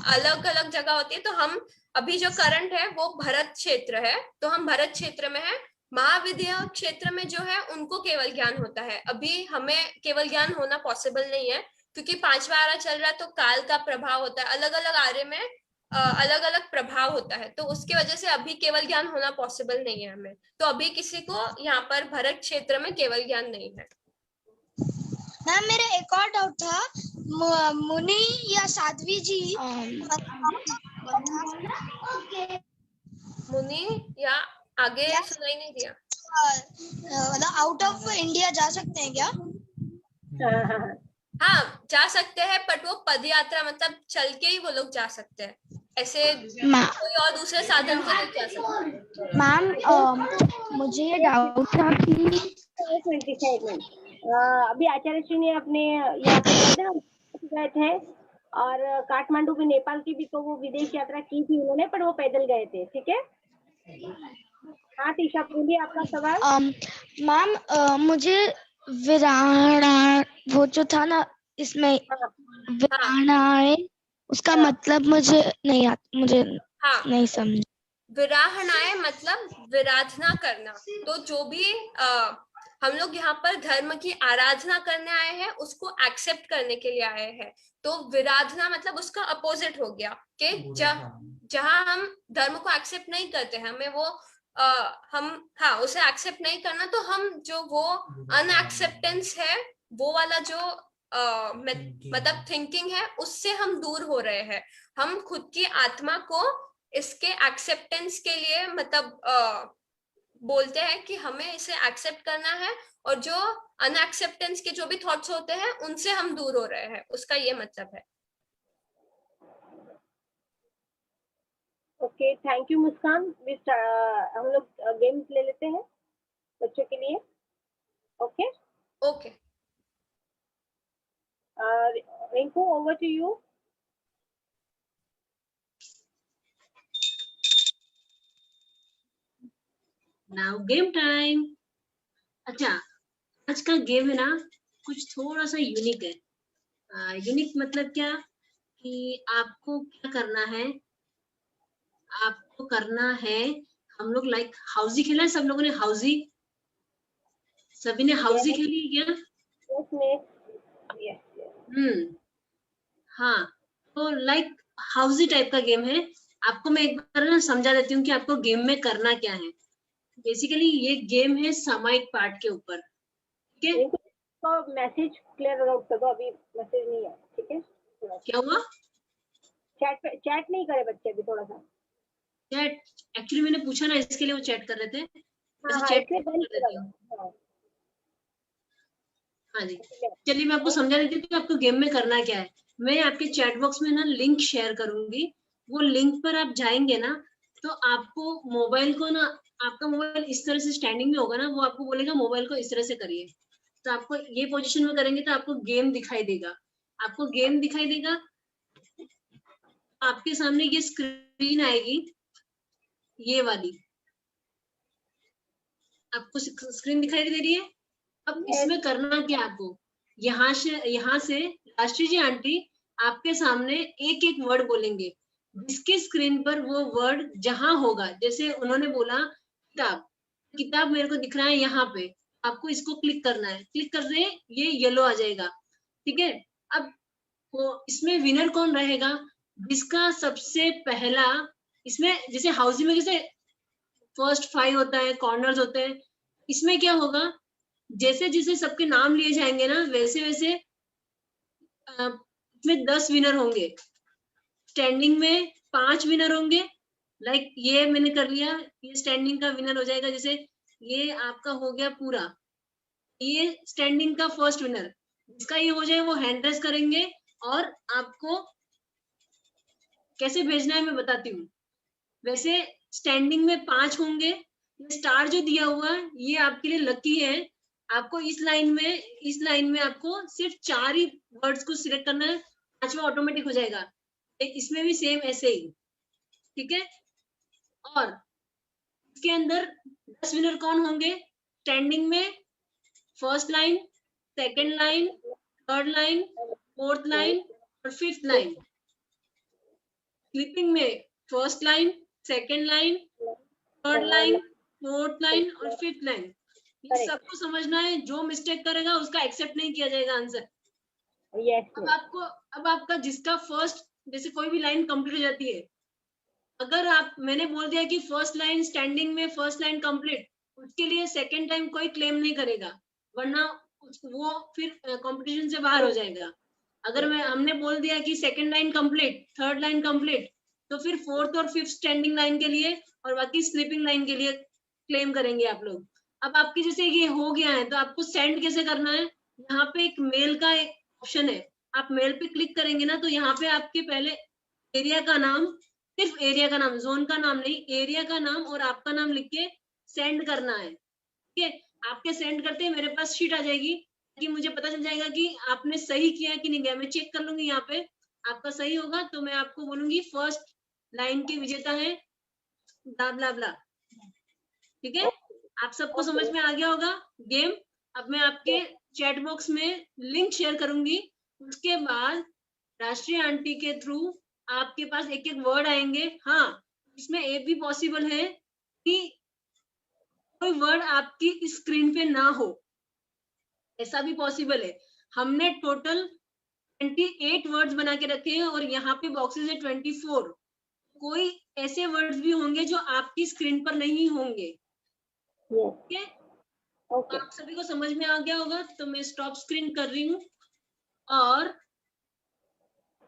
अलग अलग जगह होती है, तो हम अभी जो करंट है वो भरत क्षेत्र है, तो हम भरत क्षेत्र में है। महाविद्या क्षेत्र में जो है उनको केवल ज्ञान होता है। अभी हमें केवल ज्ञान होना पॉसिबल नहीं है, क्योंकि 5वां आरा चल रहा है, तो काल का प्रभाव होता है, अलग अलग आर्य में अलग अलग प्रभाव होता है, तो उसकी वजह से अभी केवल ज्ञान होना पॉसिबल नहीं है हमें। तो अभी किसी को यहाँ पर भरत क्षेत्र में केवल ज्ञान नहीं है। मैम मेरा एक और डाउट था, मुनि या साध्वी जी मुनि या आगे सुनाई नहीं दिया। मतलब आउट ऑफ इंडिया जा सकते हैं क्या? हाँ जा सकते हैं, बट वो पद यात्रा मतलब चल के ही वो लोग जा सकते हैं, ऐसे कोई और दूसरे साधन से नहीं जा सकते। मैम मुझे ये डाउट था कि एक मिनट अभी आचार्य श्री ने अपने यहाँ पे गए थे, और काठमांडू भी, नेपाल की भी तो वो विदेश यात्रा की थी उन्होंने, पर वो पैदल गए थे, ठीक है? हाँ टीशा, बोलिए आपका सवाल। मैम मुझे विराहना, वो जो था ना इसमें विराहनाएं, उसका मतलब मुझे नहीं समझ। विराहनाएं मतलब विराधना करना। तो जो भी हम लोग यहाँ पर धर्म की आराधना करने आए हैं, उसको एक्सेप्ट करने के लिए आए हैं। तो विराधना मतलब उसका अपोजिट हो गया कि जहाँ हम धर्म को एक्सेप्ट नहीं करते हैं, हमें वो उसे एक्सेप्ट नहीं करना, तो हम जो वो अनएक्सेप्टेंस है, वो वाला जो मतलब थिंकिंग है, उससे हम दूर हो रहे हैं। हम खुद की आत्मा को इसके एक्सेप्टेंस के लिए मतलब बोलते हैं कि हमें इसे एक्सेप्ट करना है, और जो अनएक्सेप्टेंस के जो भी थॉट्स होते हैं उनसे हम दूर हो रहे हैं, उसका ये मतलब है। Okay, thank you Muskan. हम लोग गेम्स ले लेते हैं बच्चों के लिए। Okay okay Rinku, over to you. Now game time. अच्छा, आज का गेम है ना कुछ थोड़ा सा यूनिक है। यूनिक मतलब क्या कि आपको क्या करना है, हम लोग लाइक हाउजी खेला है। सब लोगों ने हाउजी, सभी ने हाउजी खेली क्या? हाँ, तो लाइक हाउजी टाइप का गेम है। आपको मैं एक बार ना समझा देती हूँ कि आपको गेम में करना क्या है। बेसिकली ये गेम है सामायिक पाठ के ऊपर, ठीक है। तो मैसेज क्लियर आउट कर दो, अभी मैसेज नहीं है, ठीक है। क्या हुआ? चैट नहीं करे बच्चे अभी, थोड़ा सा चैट एक्चुअली मैंने पूछा ना, इसके लिए वो चैट कर रहे थे। हाँ, चैट इसलिए बंद कर देती हूँ। करो। हाँ जी, चलिए मैं आपको समझा देती हूँ कि आपको गेम में करना क्या है। मैं आपके चैट बॉक्स में ना लिंक शेयर करूंगी, वो लिंक पर आप जाएंगे ना तो आपको मोबाइल को ना, आपका मोबाइल इस तरह से स्टैंडिंग में होगा ना, वो आपको बोलेगा मोबाइल को इस तरह से करिए, तो आपको ये पोजीशन में करेंगे तो आपको गेम दिखाई देगा। आपको गेम दिखाई देगा, आपके सामने ये स्क्रीन आएगी, ये वाली आपको स्क्रीन दिखाई दे रही है। अब इसमें करना क्या आपको, यहाँ से राष्ट्रीय जी आंटी आपके सामने एक एक वर्ड बोलेंगे, जिसके स्क्रीन पर वो वर्ड जहां होगा, जैसे उन्होंने बोला किताब, किताब मेरे को दिख रहा है यहाँ पे, आपको इसको क्लिक करना है, क्लिक कर रहे ये येलो आ जाएगा, ठीक है। अब वो इसमें विनर कौन रहेगा, जिसका सबसे पहला, इसमें जैसे हाउसिंग में जैसे फर्स्ट 5 होता है, कॉर्नर्स होते हैं, इसमें क्या होगा, जैसे जैसे सबके नाम लिए जाएंगे ना, वैसे वैसे इसमें 10 विनर होंगे, स्टैंडिंग में 5 विनर होंगे। लाइक ये मैंने कर लिया, ये स्टैंडिंग का विनर हो जाएगा, जैसे ये आपका हो गया पूरा, ये स्टैंडिंग का फर्स्ट विनर, जिसका ये हो जाए वो हैंड रेस करेंगे। और आपको कैसे भेजना है मैं बताती हूँ। वैसे स्टैंडिंग में 5 होंगे, स्टार जो दिया हुआ है ये आपके लिए लकी है। आपको इस लाइन में आपको सिर्फ 4 ही वर्ड्स को सिलेक्ट करना है, 5वां ऑटोमेटिक हो जाएगा। इसमें भी सेम ऐसे ही, ठीक है। और इसके अंदर 10 विनर कौन होंगे, स्टैंडिंग में first line, second line, third line, fourth line और फिफ्थ लाइन। स्लीपिंग में first line, second line, third line, fourth line और फिफ्थ लाइन। ये सबको समझना है, जो मिस्टेक करेगा उसका एक्सेप्ट नहीं किया जाएगा आंसर। अब आपका जिसका फर्स्ट, जैसे कोई भी लाइन कंप्लीट हो जाती है, अगर मैंने बोल दिया कि फर्स्ट लाइन स्टैंडिंग में फर्स्ट लाइन कंप्लीट, उसके लिए सेकंड टाइम कोई क्लेम नहीं करेगा, वरना वो फिर कंपटीशन से बाहर हो जाएगा। अगर हमने बोल दिया कि second line complete, third line complete, तो फिर फोर्थ और फिफ्थ स्टैंडिंग लाइन के लिए और बाकी स्लीपिंग लाइन के लिए क्लेम करेंगे आप लोग। अब आपकी जैसे ये हो गया है, तो आपको सेंड कैसे करना है, यहाँ पे एक मेल का एक ऑप्शन है, आप मेल पे क्लिक करेंगे ना, तो यहाँ पे आपके पहले एरिया का नाम, सिर्फ एरिया का नाम, जोन का नाम नहीं, एरिया का नाम और आपका नाम लिख के सेंड करना है, ठीक है। आपके सेंड करते ही मेरे पास शीट आ जाएगी कि मुझे पता चल जाएगा कि आपने सही किया कि नहीं किया। मैं चेक कर लूंगी, यहाँ पे आपका सही होगा तो मैं आपको बोलूंगी फर्स्ट लाइन के विजेता है ब्ला ब्ला ब्ला, ठीक है। आप सबको समझ में आ गया होगा गेम। अब मैं आपके चैट बॉक्स में लिंक शेयर करूंगी, उसके बाद राष्ट्रीय आंटी के थ्रू आपके पास एक एक वर्ड आएंगे। हाँ, इसमें ये भी पॉसिबल है कि कोई वर्ड आपकी स्क्रीन पे ना हो, ऐसा भी पॉसिबल है। हमने टोटल 28 वर्ड्स बना के रखे हैं और यहाँ पे बॉक्सेस है 24। कोई ऐसे वर्ड्स भी होंगे जो आपकी स्क्रीन पर नहीं होंगे, ठीक है। आप सभी को समझ में आ गया होगा, तो मैं स्टॉप स्क्रीन कर रही हूँ और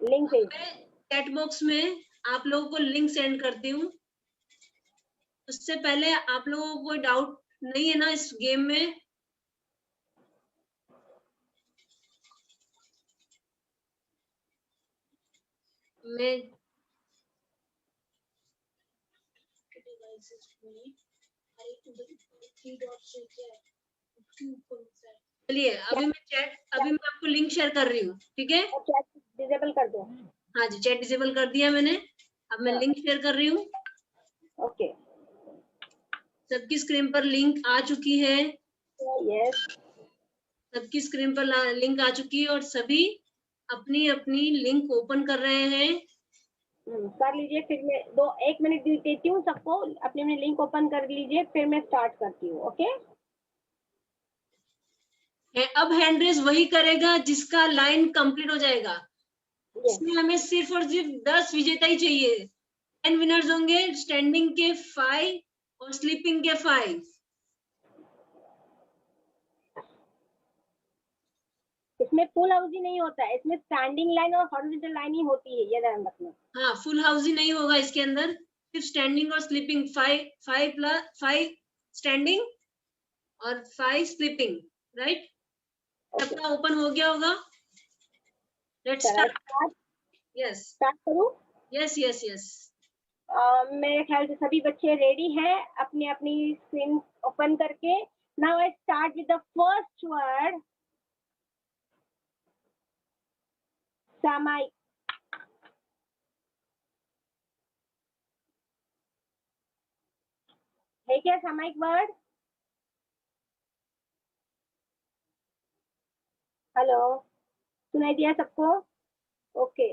लिंक चैट बॉक्स में आप लोगों को लिंक सेंड करती हूँ। उससे पहले आप लोगों को कोई डाउट नहीं है ना इस गेम में? मैं चलिए अभी मैं आपको लिंक शेयर कर रही हूँ, ठीक है। चैट डिसेबल कर दो। हाँ जी, चैट डिसेबल कर दिया मैंने। अब मैं लिंक शेयर कर रही हूँ। ओके, सबकी स्क्रीन पर लिंक आ चुकी है। यस, सबकी स्क्रीन पर लिंक आ चुकी है और सभी अपनी अपनी लिंक ओपन कर रहे हैं। कर लीजिए। फिर मैं 1 मिनट देती हूँ सबको, अपनी अपनी लिंक ओपन कर लीजिए, फिर मैं स्टार्ट करती हूँ। ओके, अब हैंड रेस वही करेगा जिसका लाइन कंप्लीट हो जाएगा। इसमें हमें सिर्फ और सिर्फ 10 विजेता ही चाहिए। 10 विनर्स होंगे, स्टैंडिंग के 5 और स्लीपिंग के 5। इसमें फुल हाउस ही नहीं होता है, इसमें स्टैंडिंग लाइन और हॉरिजॉन्टल लाइन ही होती है, ये ध्यान रखना। हाँ, फुल हाउस ही नहीं होगा इसके अंदर, सिर्फ स्टैंडिंग और स्लीपिंग। 5 स्टैंडिंग और 5 स्लीपिंग, राइट। सबका ओपन हो गया होगा। Let's start. यस, स्टार्ट करूं? Yes yes yes. मेरे ख्याल से सभी बच्चे रेडी हैं अपनी अपनी स्क्रीन ओपन करके। Now I start with the first word, सामायिक। है क्या सामायिक वर्ड? हेलो, सुनाई दिया सबको? ओके,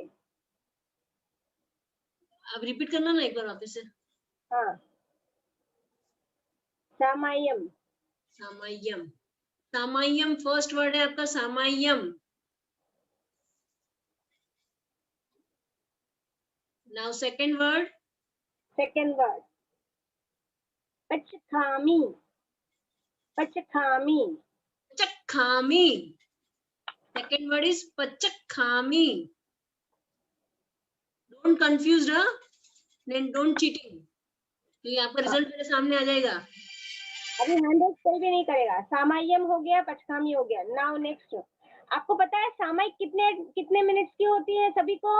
अब रिपीट करना ना एक बार वापस से। हाँ। सामायम। सामायम, सामायम फर्स्ट वर्ड है आपका, सामायम। Now second word. Second word, पचखामी। पचखामी। पचखामी। सेकंड वर्ड इज पचखामी। डोंट कंफ्यूज, डोंट चीटिंग, क्योंकि आपका रिजल्ट मेरे सामने आ जाएगा। अभी 100 कोई भी नहीं करेगा। सामायम हो गया, पचखामी हो गया। नाउ नेक्स्ट, आपको पता है सामायिक कितने कितने मिनट्स की होती है सभी को?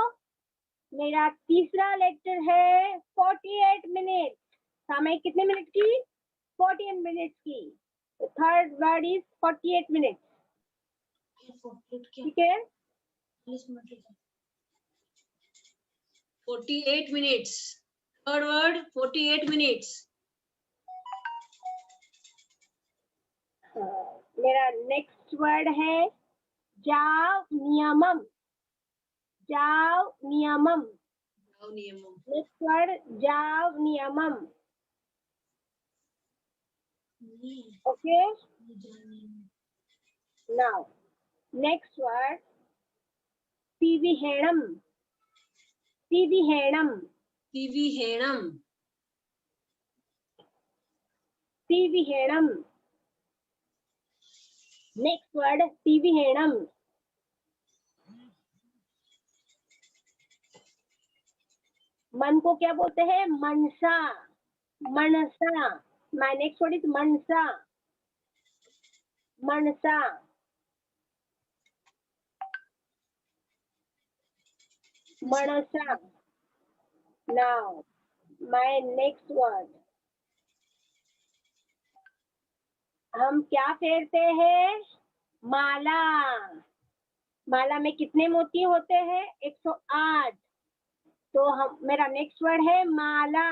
मेरा तीसरा लेक्चर है 48 मिनट। सामायिक कितने मिनट की? 48 मिनट की। थर्ड वर्ड इज 48 मिनट, ठीक है? 48 मिनट्स। Third word 48 minutes. मेरा नेक्स्ट वर्ड है जाव नियमम। जाव नियमम। नेक्स्ट वर्ड जाव नियमम। ओके, नाउ नेक्स्ट वर्ड पीविहेणम। पीविहेणम। पीविहेणम। पीविहेणम। नेक्स्ट वर्ड पीविहेणम। मन को क्या बोलते हैं? मनसा। मनसा। माय नेक्स्ट वर्ड इज मनसा। मनसा। मनसा। नाउ माय नेक्स्ट वर्ड, हम क्या फेरते हैं? माला। माला में कितने मोती होते हैं? 108। तो हम, मेरा नेक्स्ट वर्ड है माला।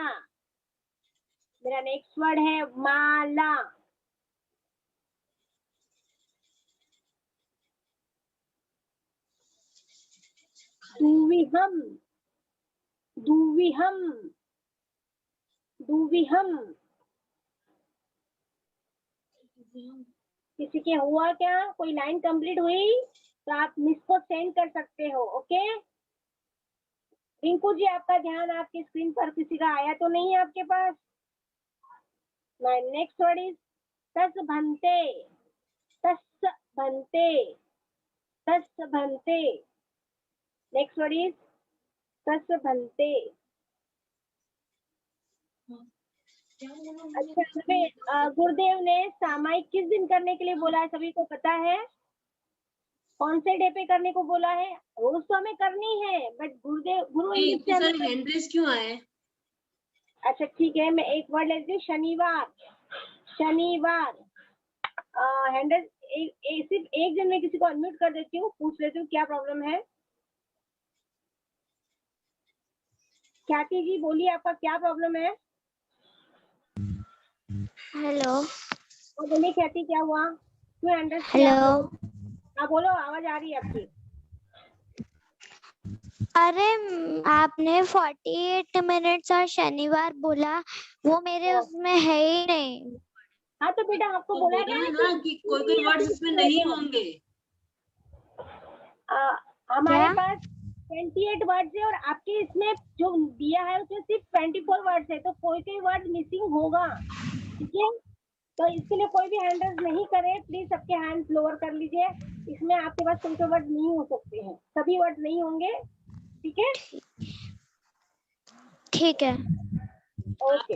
मेरा नेक्स्ट वर्ड है माला। दुविहम। दुविहम। दुविहम। किसी के हुआ क्या? कोई लाइन कंप्लीट हुई तो आप मिस को सेंड कर सकते हो। ओके रिंकू जी, आपका ध्यान आपकी स्क्रीन पर किसी का आया तो नहीं है आपके पास? नेक्स्ट वर्ड इज तस भंते। तस भंते। तस भंते। नेक्स्ट वर्ड इज तस भंते। अच्छा, हमें गुरुदेव ने सामायिक किस दिन करने के लिए बोला है? सभी को पता है? कौन से डे पे करने को बोला है? रोज तो हमें करनी है, बट गुरु हैंड रेस क्यों आए? अच्छा ठीक है, मैं एक वर्ड लेती हूँ, शनिवार। शनिवार। हैंड रेस सिर्फ एक दिन में किसी को अनम्यूट कर देती हूँ, पूछ लेती हूँ क्या प्रॉब्लम है। ख्याति जी बोलिए, आपका क्या प्रॉब्लम है? हेलो। बोलिए ख्याति, क्या हुआ? क्यों हैंड रेस? हेलो। हाँ बोलो, आवाज आ रही है आपकी। अरे आपने 48 मिनट्स और शनिवार बोला, वो मेरे उसमें है ही नहीं। हाँ तो बेटा आपको बोला है ना कि कोई वर्ड्स इसमें नहीं होंगे। हमारे पास 28 वर्ड्स है और आपके इसमें जो दिया है उसमें सिर्फ 24 वर्ड्स है, तो कोई वर्ड मिसिंग होगा, ठीक है। तो इसके लिए कोई भी हैंड रेज नहीं करे, प्लीज सबके हैंड लोअर कर लीजिए। इसमें आपके पास कोई वर्ड नहीं हो सकते हैं, सभी वर्ड नहीं होंगे, ठीक है। ठीक है। ओके,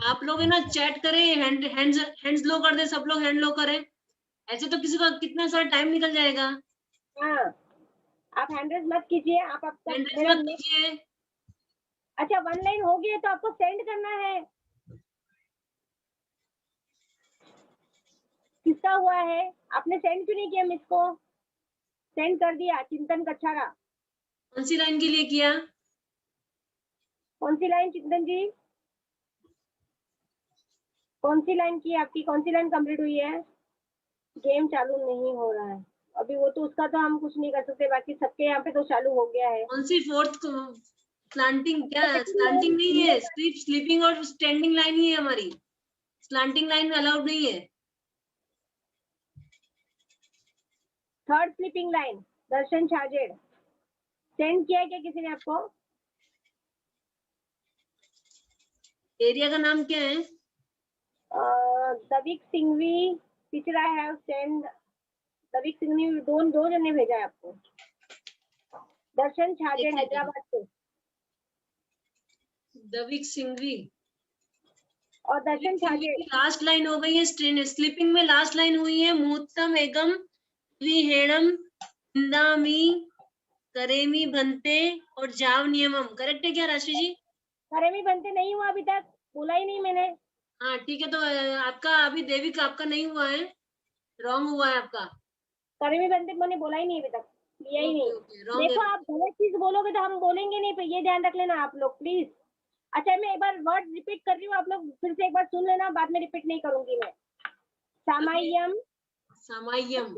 आप लोग है ना चैट करें, हैंड्स लो कर दे, सब लोग हैंड लो करें, ऐसे तो किसी का कितना सारा टाइम निकल जाएगा। हाँ आप हैंड रेज मत कीजिए, आप हैंड रेज मेरा मत कीजिए। अच्छा 1 लाइन हो गई है तो आपको सेंड करना है। किसका हुआ है, आपने सेंड क्यों नहीं किया मिस को? सेंड कर दिया, चिंतन कच्छारा। कौन सी लाइन के लिए किया? कौन सी लाइन चिंतन जी, कौन सी लाइन की आपकी, कौन सी लाइन कंप्लीट हुई है? गेम चालू नहीं हो रहा है अभी, वो तो उसका तो हम कुछ नहीं कर सकते, बाकी सबके यहाँ पे तो चालू हो गया है। कौन सी फोर्थ स्लांटिंग? क्या स्लांटिंग नहीं है, सिर्फ स्लीपिंग और स्टैंडिंग लाइन ही है हमारी, स्लांटिंग लाइन अलाउड नहीं है। थर्ड स्लीपिंग लाइन दर्शन छाजेड़, सेंड किया है क्या किसी ने आपको? एरिया का नाम क्या है? Davik Singhvi, teacher I have send, Davik Singhvi दो जने भेजा है आपको। दर्शन छाजेड़ हैदराबाद से, दविक सिंघवी और दर्शन छाजेड़ लास्ट लाइन हो गई है, स्लीपिंग में लास्ट लाइन हुई है, मुहूर्तम एगम विहेणम इंदामी करेमी भंते और जाव नियमम। करेक्ट है क्या राशि जी? करेमी बनते नहीं हुआ अभी तक, बोला ही नहीं मैंने। हाँ ठीक है, तो आपका अभी देविक आपका नहीं हुआ है, रॉन्ग हुआ है आपका। करेमी बनते मैंने बोला ही नहीं अभी तक, लिया ही नहीं। रॉन्ग देखो आप गलत चीज बोलोगे तो हम बोलेंगे नहीं, पे ये ध्यान रख लेना आप लोग प्लीज। अच्छा मैं एक बार वर्ड रिपीट कर रही हूँ, आप लोग फिर से एक बार सुन लेना, बाद में रिपीट नहीं करूंगी मैं। सामायम, सामायम।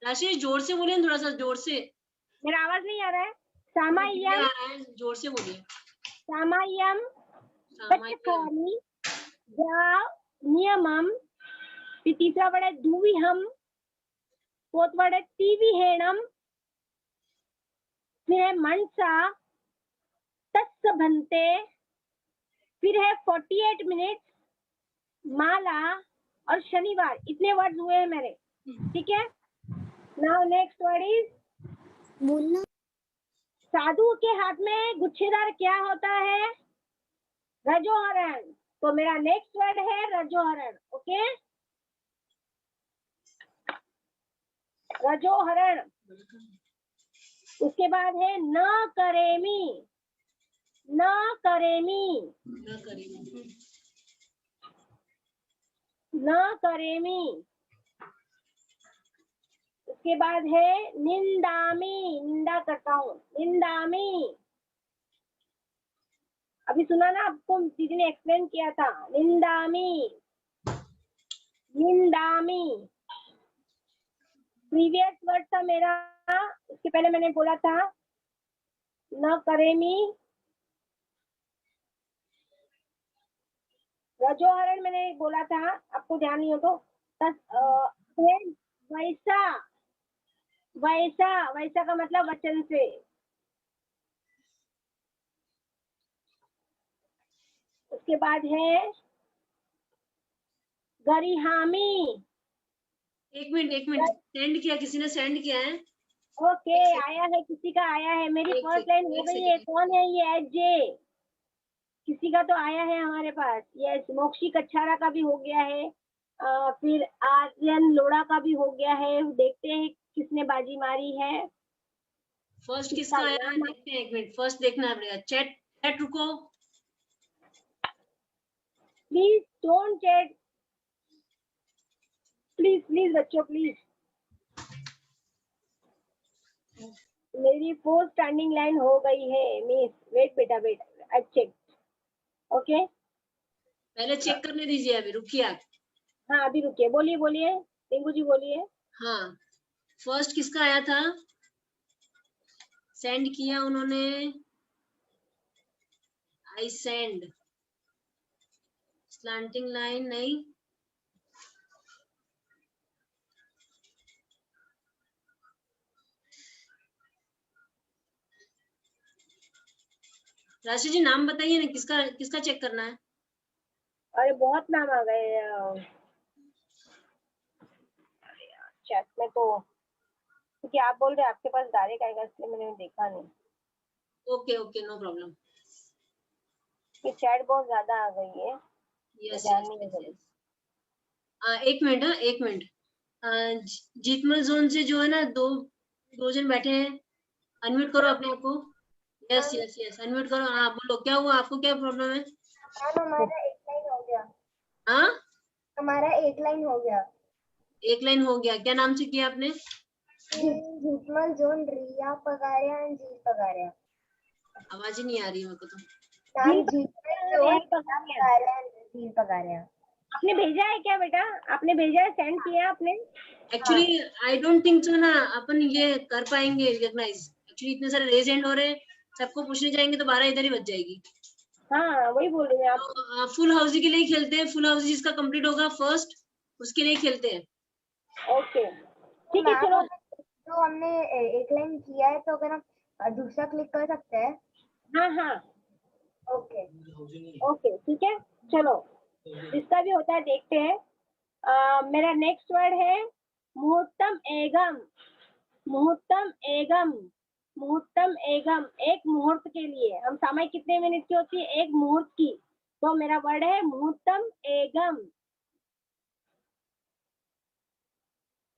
राशि जोर से बोलिए, थोड़ा सा जोर से, मेरा आवाज नहीं आ रहा है। सामायम, जोर से बोलिए। सामायम कच्छामि, जाव नियमम, फिर तीसरा वर्ड है दुविहम, फोर्थ वर्ड है तिविहेणम, फिर है मनसा तत्स भंते, फिर है 48 मिनट, माला और शनिवार। इतने वर्ड्स हुए हैं मेरे, ठीक है। नाउ नेक्स्ट वर्ड इज साधु के हाथ में गुच्छेदार क्या होता है? रजोहरण। तो मेरा नेक्स्ट वर्ड है रजोहरण, ओके। रजोहरण। उसके बाद है न करेमी, न करेमी, न करेमी। उसके बाद है निंदामी, निंदा करता हूँ, निंदामी। अभी सुना ना आपको, दीदी ने एक्सप्लेन किया था, निंदामी, निंदामी। प्रीवियस वर्ड था मेरा, उसके पहले मैंने बोला था न करेमी, रजोहरण मैंने बोला था, आपको ध्यान नहीं हो तो। वैसा, वैसा, वैसा का मतलब वचन से। उसके बाद है गरिहामी। एक मिनट, सेंड किया, किसी ने सेंड किया है? ओके आया है, किसी का आया है, मेरी फर्स्ट लाइन हो गई है। कौन है ये? एच जे, किसी का तो आया है हमारे पास। यस, मोक्षी कच्छारा का भी हो गया है, फिर आर्यन लोड़ा का भी हो गया है। देखते हैं किसने बाजी मारी है। फर्स्ट किसका आया है देखते हैं, एक मिनट, फर्स्ट देखना पड़ेगा। चैट रुको please, don't chat please, please बच्चों प्लीज। मेरी 4 स्टैंडिंग लाइन हो गई है मिस, वेट बेटा वेट, आई चेक, ओके। पहले चेक करने दीजिए, अभी रुकिए आप। हाँ अभी रुकिए, बोलिए बोलिए टिंकू जी बोलिए। हाँ, फर्स्ट किसका आया था? सेंड किया उन्होंने, आई सेंड, स्लैंटिंग लाइन नहीं, राशि जी नाम बताइए ना, किसका किसका चेक करना है? अरे बहुत नाम आ गए चैट में, तो क्योंकि आप बोल रहे हैं आपके पास डायरेक्ट आएगा इसलिए मैंने देखा नहीं ओके ओके, नो प्रॉब्लम। कि चैट बहुत ज्यादा आ गई है। यस ध्यान यस नहीं यस दे रही। यस। एक मिनट, हाँ एक मिनट। जीतमल जोन से जो है ना, दो जन बैठे हैं, अनम्यूट करो अपने आप को। यस यस यस, अनम्यूट करो। हाँ बोलो, क्या हुआ, आपको क्या प्रॉब्लम है? हमारा एक लाइन हो गया। हाँ, हमारा एक लाइन हो गया। एक लाइन हो गया, क्या नाम से किया आपने? जीतमल जोन रिया पगारिया एंड जी पगारिया। आवाज ही नहीं आ रही मेरे को तो। नाम जीतमल जोन रिया पगारिया एंड जी पगारिया। आपने भेजा है क्या बेटा? आपने भेजा है, सेंड किया आपने? Actually I don't think so ना अपन ये कर पाएंगे रिकॉग्नाइज। एक्चुअली इतने सारे रेज हैंड हो रहे हैं, सबको पूछने जाएंगे तो 12 इधर ही बच जाएगी। हाँ वही बोल रही हूँ आप। तो फुल हाउसी के लिए खेलते हैं, फुल हाउसी जिसका कंप्लीट होगा फर्स्ट, उसके लिए खेलते हैं। ओके ठीक है, चलो। तो हमने एक लाइन किया है, तो अगर हम दूसरा क्लिक कर सकते हैं? हाँ हाँ ओके ओके ठीक है, चलो जिसका भी होता है देखते हैं। मेरा नेक्स्ट वर्ड है मुहूर्तम एगम। मुहूर्तम एगम। मुहूर्तम एगम, एक मुहूर्त के लिए। हम समय कितने मिनट की होती है? एक मुहूर्त की। तो मेरा वर्ड है मुहूर्तम एगम।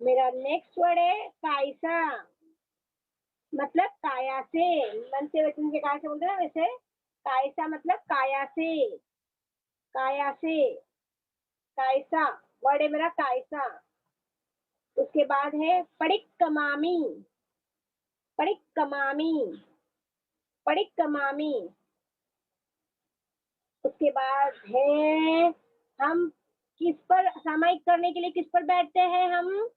मेरा नेक्स्ट वर्ड है कायसा, मतलब काया से। मन से वचन से काया से बोलते हैं ना, वैसे कायसा मतलब काया से। काया से, कायसा वर्ड है मेरा, कायसा। उसके बाद है पड़िक्कमामी। पड़िक्कमामी, पड़िक्कमामी। उसके बाद है हम किस पर सामयिक करने के लिए किस पर बैठते हैं? हम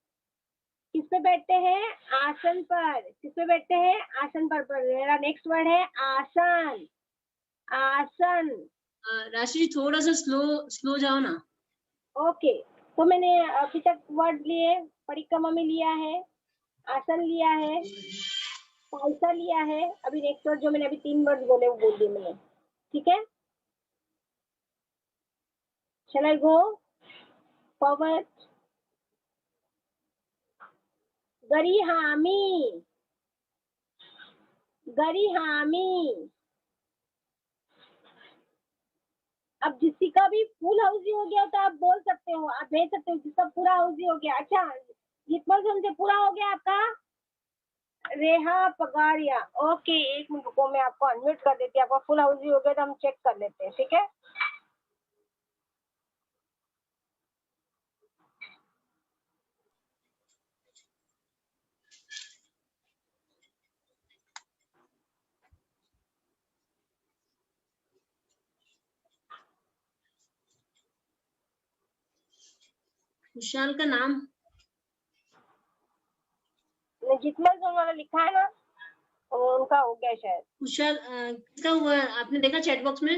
किस पे बैठते हैं? आसन पर। किस पे बैठते हैं? आसन पर। मेरा नेक्स्ट वर्ड है आसन। आसन। राशि जी थोड़ा सा स्लो स्लो जाओ ना। ओके, तो मैंने अभी तक वर्ड लिए, परिक्रमा में लिया है, आसन लिया है, पैसा लिया है। अभी नेक्स्ट वर्ड जो मैंने अभी 3 वर्ड बोले वो बोल दिए मैंने, ठीक है। Shall I go forward? गरिहामी। गरिहामी। अब जिसकी का भी फुल हाउसी हो गया तो आप बोल सकते हो, आप भेज सकते हो जिसका पूरा हाउसी हो गया। अच्छा, जितना से पूरा हो गया आपका? रेहा पगारिया। ओके, एक मिनट को मैं आपको अनम्यूट कर देती हूँ। आपका फुल हाउसी हो गया तो हम चेक कर लेते हैं, ठीक है। खुशहाल का नाम? जितना जोन वाला लिखा है ना, उनका हो गया शायद। खुशहाल किसका हुआ है? आपने देखा चैट बॉक्स में?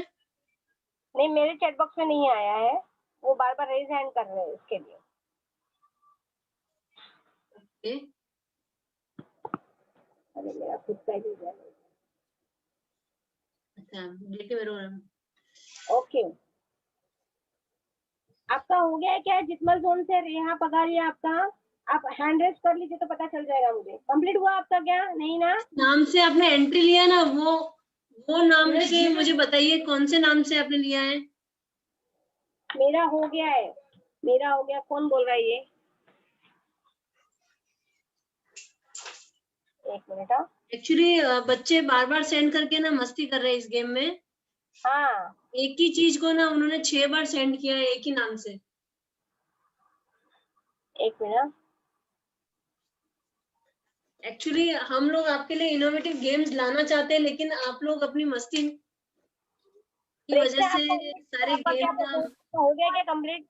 नहीं, मेरे चैट बॉक्स में नहीं आया है। वो बार बार रेज हैंड कर रहे हैं इसके लिए। ओके, अरे मेरा खुद का ही है। अच्छा देख के मेरे। ओके, आपका हो गया है क्या? जितमल जोन से रेहा पगारिया आपका। आप हैंड रेस कर लीजिए तो पता चल जाएगा मुझे। कंप्लीट हुआ आपका क्या? नहीं ना? नाम से आपने एंट्री लिया ना, वो नाम से मुझे बताइए कौन से नाम से आपने लिया है? मेरा हो गया है, मेरा हो गया। कौन बोल रहा है ये? एक मिनट। एक्चुअली बच्चे बार बार सेंड करके ना मस्ती कर रहे हैं इस गेम में। हाँ, एक ही चीज को ना उन्होंने 6 बार सेंड किया है एक ही नाम से। एक मिनट। एक्चुअली हम लोग आपके लिए इनोवेटिव गेम्स लाना चाहते हैं, लेकिन आप लोग अपनी मस्ती की वजह से सारे गेम का। हो गया क्या कंप्लीट?